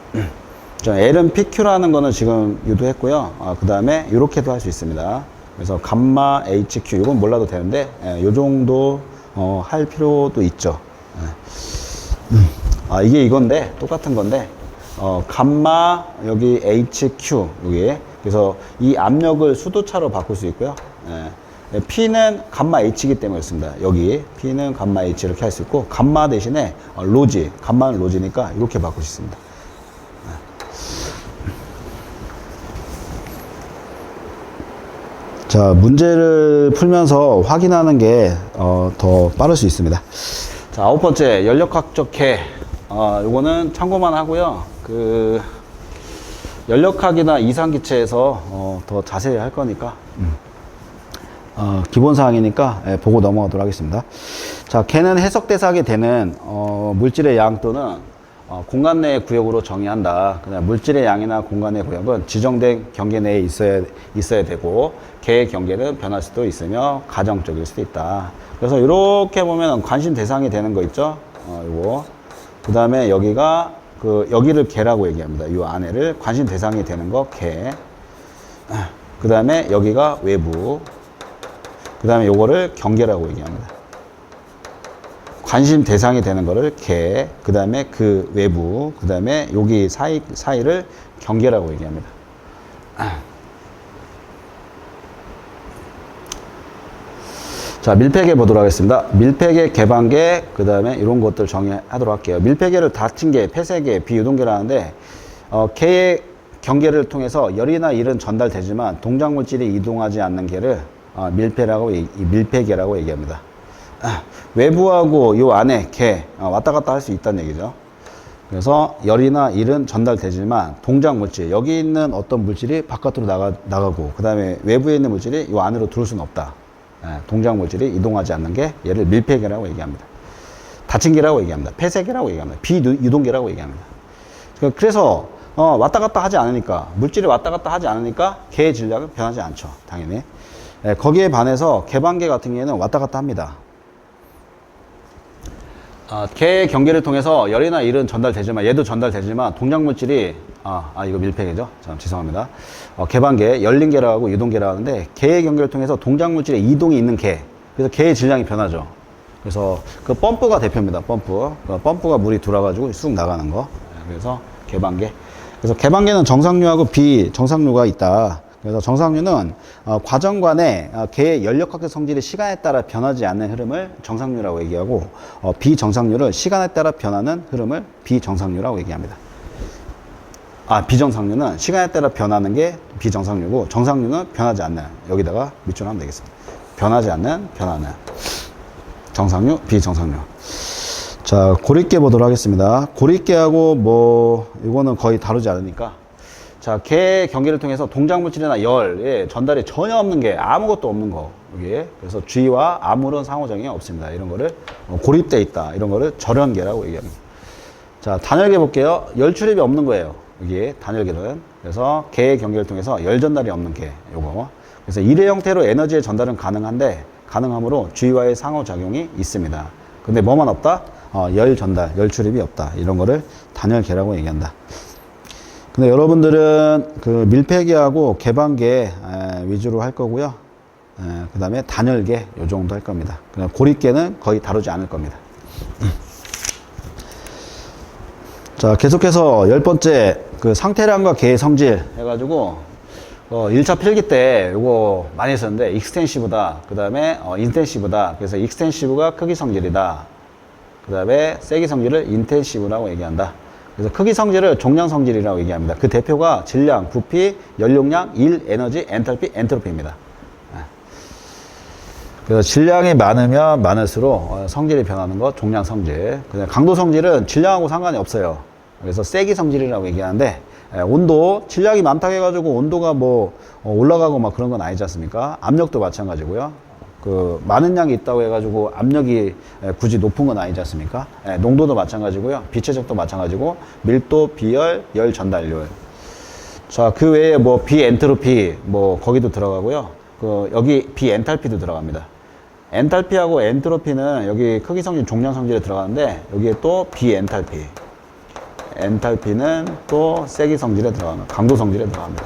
자, L은 PQ라는 거는 지금 유도했고요. 그 다음에 요렇게도 할 수 있습니다. 그래서 감마 HQ, 이건 몰라도 되는데, 요 정도, 할 필요도 있죠. 이게 이건데, 똑같은 건데, 감마, 여기 HQ, 여기. 그래서 이 압력을 수도차로 바꿀 수 있고요. P는 감마 H이기 때문에 그렇습니다. 여기 P는 감마 H 이렇게 할 수 있고 감마 대신에 로지, 감마는 로지니까 이렇게 바꿀 수 있습니다. 자, 문제를 풀면서 확인하는 게 더 빠를 수 있습니다. 자, 9번째 연력학적 해. 요거는 참고만 하고요. 그 연력학이나 이상기체에서 더 자세히 할 거니까 기본사항이니까 보고 넘어가도록 하겠습니다. 자, 개는 해석대사하게 되는 물질의 양 또는 공간 내의 구역으로 정의한다. 그냥 물질의 양이나 공간 내 구역은 지정된 경계 내에 있어야 되고 개의 경계는 변할 수도 있으며 가정적일 수도 있다. 그래서 이렇게 보면 관심 대상이 되는 거 있죠? 요거. 그 다음에 여기가 여기를 개라고 얘기합니다. 이 안에를 관심 대상이 되는 거 개. 그 다음에 여기가 외부. 그 다음에 요거를 경계라고 얘기합니다. 관심 대상이 되는 거를 개, 그 다음에 그 외부, 그 다음에 여기 사이를 경계라고 얘기합니다. 자, 밀폐계 보도록 하겠습니다. 밀폐계, 개방계, 그 다음에 이런 것들 정의하도록 할게요. 밀폐계를 닫힌 계, 폐쇄계, 비유동계라는데, 개의 경계를 통해서 열이나 일은 전달되지만 동작물질이 이동하지 않는 계를 밀폐계라고 얘기합니다. 외부하고 요 안에 개 왔다 갔다 할 수 있다는 얘기죠. 그래서 열이나 일은 전달되지만 동작물질 여기 있는 어떤 물질이 바깥으로 나가고 그 다음에 외부에 있는 물질이 요 안으로 들어올 수는 없다. 동작물질이 이동하지 않는 게 얘를 밀폐계라고 얘기합니다. 닫힌 계라고 얘기합니다. 폐쇄계라고 얘기합니다. 비유동계라고 얘기합니다. 그래서 왔다 갔다 하지 않으니까 물질이 왔다 갔다 하지 않으니까 개의 질량은 변하지 않죠. 당연히. 거기에 반해서 개방계 같은 경우에는 왔다 갔다 합니다. 개의 경계를 통해서 열이나 일은 전달되지만 얘도 전달되지만 동작물질이 이거 밀폐계죠. 죄송합니다. 개방계, 열린계라고 유동계라고 하는데 개의 경계를 통해서 동작물질의 이동이 있는 개. 그래서 개의 질량이 변하죠. 그래서 그 펌프가 대표입니다. 펌프가 물이 들어와가지고 쑥 나가는 거. 그래서 개방계. 그래서 개방계는 정상류하고 비정상류가 있다. 그래서 정상류는 과정관에 개의 연력학적 성질이 시간에 따라 변하지 않는 흐름을 정상류라고 얘기하고 비정상류를 시간에 따라 변하는 흐름을 비정상류라고 얘기합니다. 비정상류는 시간에 따라 변하는 게 비정상류고 정상류는 변하지 않는 여기다가 밑줄하면 되겠습니다. 변하지 않는, 변하는. 정상류, 비정상류. 자, 고립계 보도록 하겠습니다. 고립계하고 뭐, 이거는 거의 다루지 않으니까. 자, 개 경계를 통해서 동작물질이나 열에 전달이 전혀 없는 게 아무것도 없는 거. 여기에. 그래서 주위와 아무런 상호작용이 없습니다. 이런 거를 고립돼 있다. 이런 거를 절연계라고 얘기합니다. 자, 단열계 볼게요. 열 출입이 없는 거예요. 여기에 단열계는. 그래서 개 경계를 통해서 열 전달이 없는 개. 요거. 그래서 일회 형태로 에너지의 전달은 가능하므로 주위와의 상호작용이 있습니다. 근데 뭐만 없다? 열 전달, 열 출입이 없다. 이런 거를 단열계라고 얘기한다. 근데 여러분들은 그 밀폐계하고 개방계 위주로 할 거고요. 그 다음에 단열계 요 정도 할 겁니다. 그냥 고립계는 거의 다루지 않을 겁니다. 자, 계속해서 10번째 그 상태량과 계의 성질 해가지고 1차 필기 때 요거 많이 했었는데 익스텐시브다. 그 다음에 인텐시브다. 그래서 익스텐시브가 크기 성질이다. 그 다음에 세기 성질을 인텐시브라고 얘기한다. 그래서 크기 성질을 종량 성질이라고 얘기합니다. 그 대표가 질량, 부피, 연료량, 일, 에너지, 엔탈피, 엔트로피입니다. 그래서 질량이 많으면 많을수록 성질이 변하는 것, 종량 성질. 그다음에 강도 성질은 질량하고 상관이 없어요. 그래서 세기 성질이라고 얘기하는데, 온도, 질량이 많다고 해가지고 온도가 뭐 올라가고 막 그런 건 아니지 않습니까? 압력도 마찬가지고요. 그 많은 양이 있다고 해가지고 압력이 굳이 높은 건 아니지 않습니까? 농도도 마찬가지고요. 비체적도 마찬가지고 밀도, 비열, 열 전달률. 자, 그 외에 뭐 비엔트로피 뭐 거기도 들어가고요. 그 여기 비엔탈피도 들어갑니다. 엔탈피하고 엔트로피는 여기 크기 성질, 종량 성질에 들어가는데 여기에 또 비엔탈피. 엔탈피는 또 세기 성질에 들어갑니다. 강도 성질에 들어갑니다.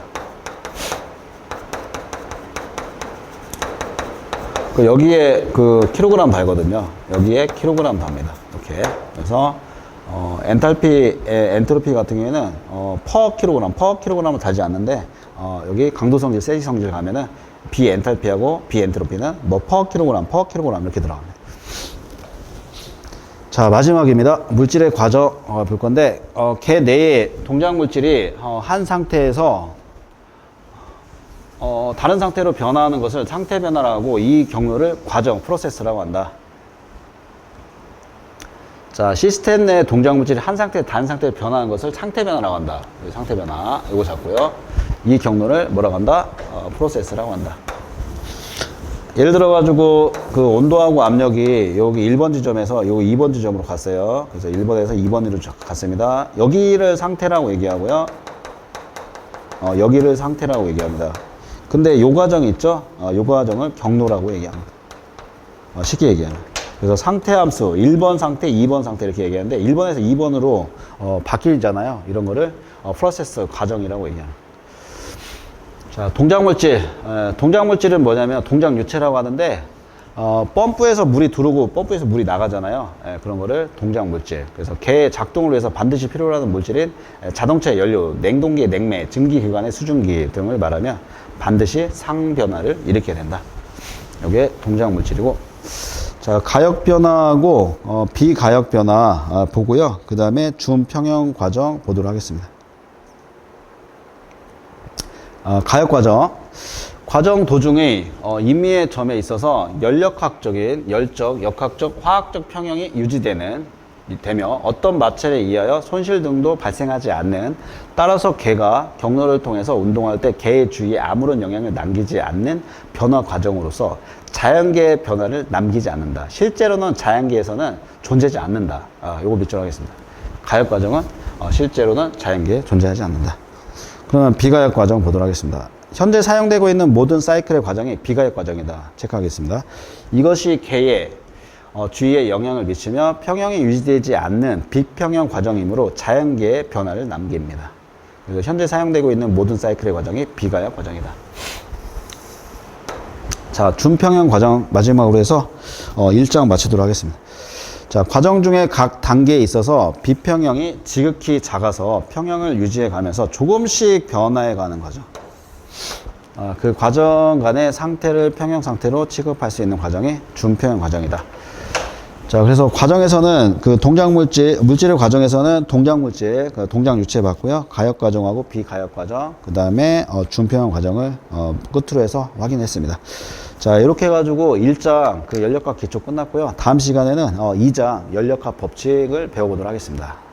여기에 그 킬로그램 발거든요. 여기에 킬로그램 답니다. 이렇게. 그래서 엔트로피 같은 경우에는 퍼 킬로그램을 달지 않는데 여기 강도 성질, 세기 성질 가면은 비엔탈피하고 비엔트로피는 뭐 퍼 킬로그램 이렇게 들어갑니다. 자, 마지막입니다. 물질의 과정 볼 건데 개 내에 동작 물질이 한 상태에서 다른 상태로 변화하는 것을 상태 변화라고 이 경로를 과정, 프로세스라고 한다. 자, 시스템 내 동작 물질이 한 상태에서 다른 상태로 변화하는 것을 상태 변화라고 한다. 상태 변화, 이거 잡고요. 이 경로를 뭐라고 한다? 프로세스라고 한다. 예를 들어가지고 그 온도하고 압력이 여기 1번 지점에서 여기 2번 지점으로 갔어요. 그래서 1번에서 2번으로 갔습니다. 여기를 상태라고 얘기하고요. 여기를 상태라고 얘기합니다. 근데 요 과정이 있죠? 요 과정을 경로라고 얘기합니다. 쉽게 얘기하면. 그래서 상태 함수, 1번 상태, 2번 상태 이렇게 얘기하는데 1번에서 2번으로 바뀌잖아요. 이런 거를 프로세스 과정이라고 얘기합니다. 자, 동작물질은 뭐냐면 동작유체라고 하는데 펌프에서 물이 들어오고 펌프에서 물이 나가잖아요. 그런 거를 동작물질. 그래서 개의 작동을 위해서 반드시 필요로 하는 물질인 자동차의 연료, 냉동기의 냉매, 증기기관의 수증기 등을 말하면 반드시 상변화를 일으켜야 된다. 이게 동작물질이고, 자, 가역변화하고 비가역변화 보고요. 그 다음에 준평형 과정 보도록 하겠습니다. 가역과정. 과정 도중의 임의의 점에 있어서 열역학적인, 열적, 역학적, 화학적 평형이 유지되며 어떤 마찰에 의하여 손실 등도 발생하지 않는, 따라서 개가 경로를 통해서 운동할 때 개의 주위에 아무런 영향을 남기지 않는 변화 과정으로서 자연계의 변화를 남기지 않는다. 실제로는 자연계에서는 존재하지 않는다. 요거 밑줄 하겠습니다. 가역 과정은 실제로는 자연계에 존재하지 않는다. 그러면 비가역 과정 보도록 하겠습니다. 현재 사용되고 있는 모든 사이클의 과정이 비가역 과정이다. 체크하겠습니다. 이것이 개의 주위에 영향을 미치며 평형이 유지되지 않는 비평형 과정이므로 자연계의 변화를 남깁니다. 그래서 현재 사용되고 있는 모든 사이클의 과정이 비가역 과정이다. 자, 준평형 과정 마지막으로 해서 1장 마치도록 하겠습니다. 자, 과정 중에 각 단계에 있어서 비평형이 지극히 작아서 평형을 유지해 가면서 조금씩 변화해 가는 과정. 그 과정 간의 상태를 평형 상태로 취급할 수 있는 과정이 준평형 과정이다. 자, 그래서 과정에서는 그 물질의 과정에서는 동작물질, 그 동작 유체 봤고요. 가역 과정하고 비가역 과정, 그 다음에 준평형 과정을 끝으로 해서 확인했습니다. 자, 이렇게 해가지고 1장 그 연력학 기초 끝났고요. 다음 시간에는 2장 연력학 법칙을 배워보도록 하겠습니다.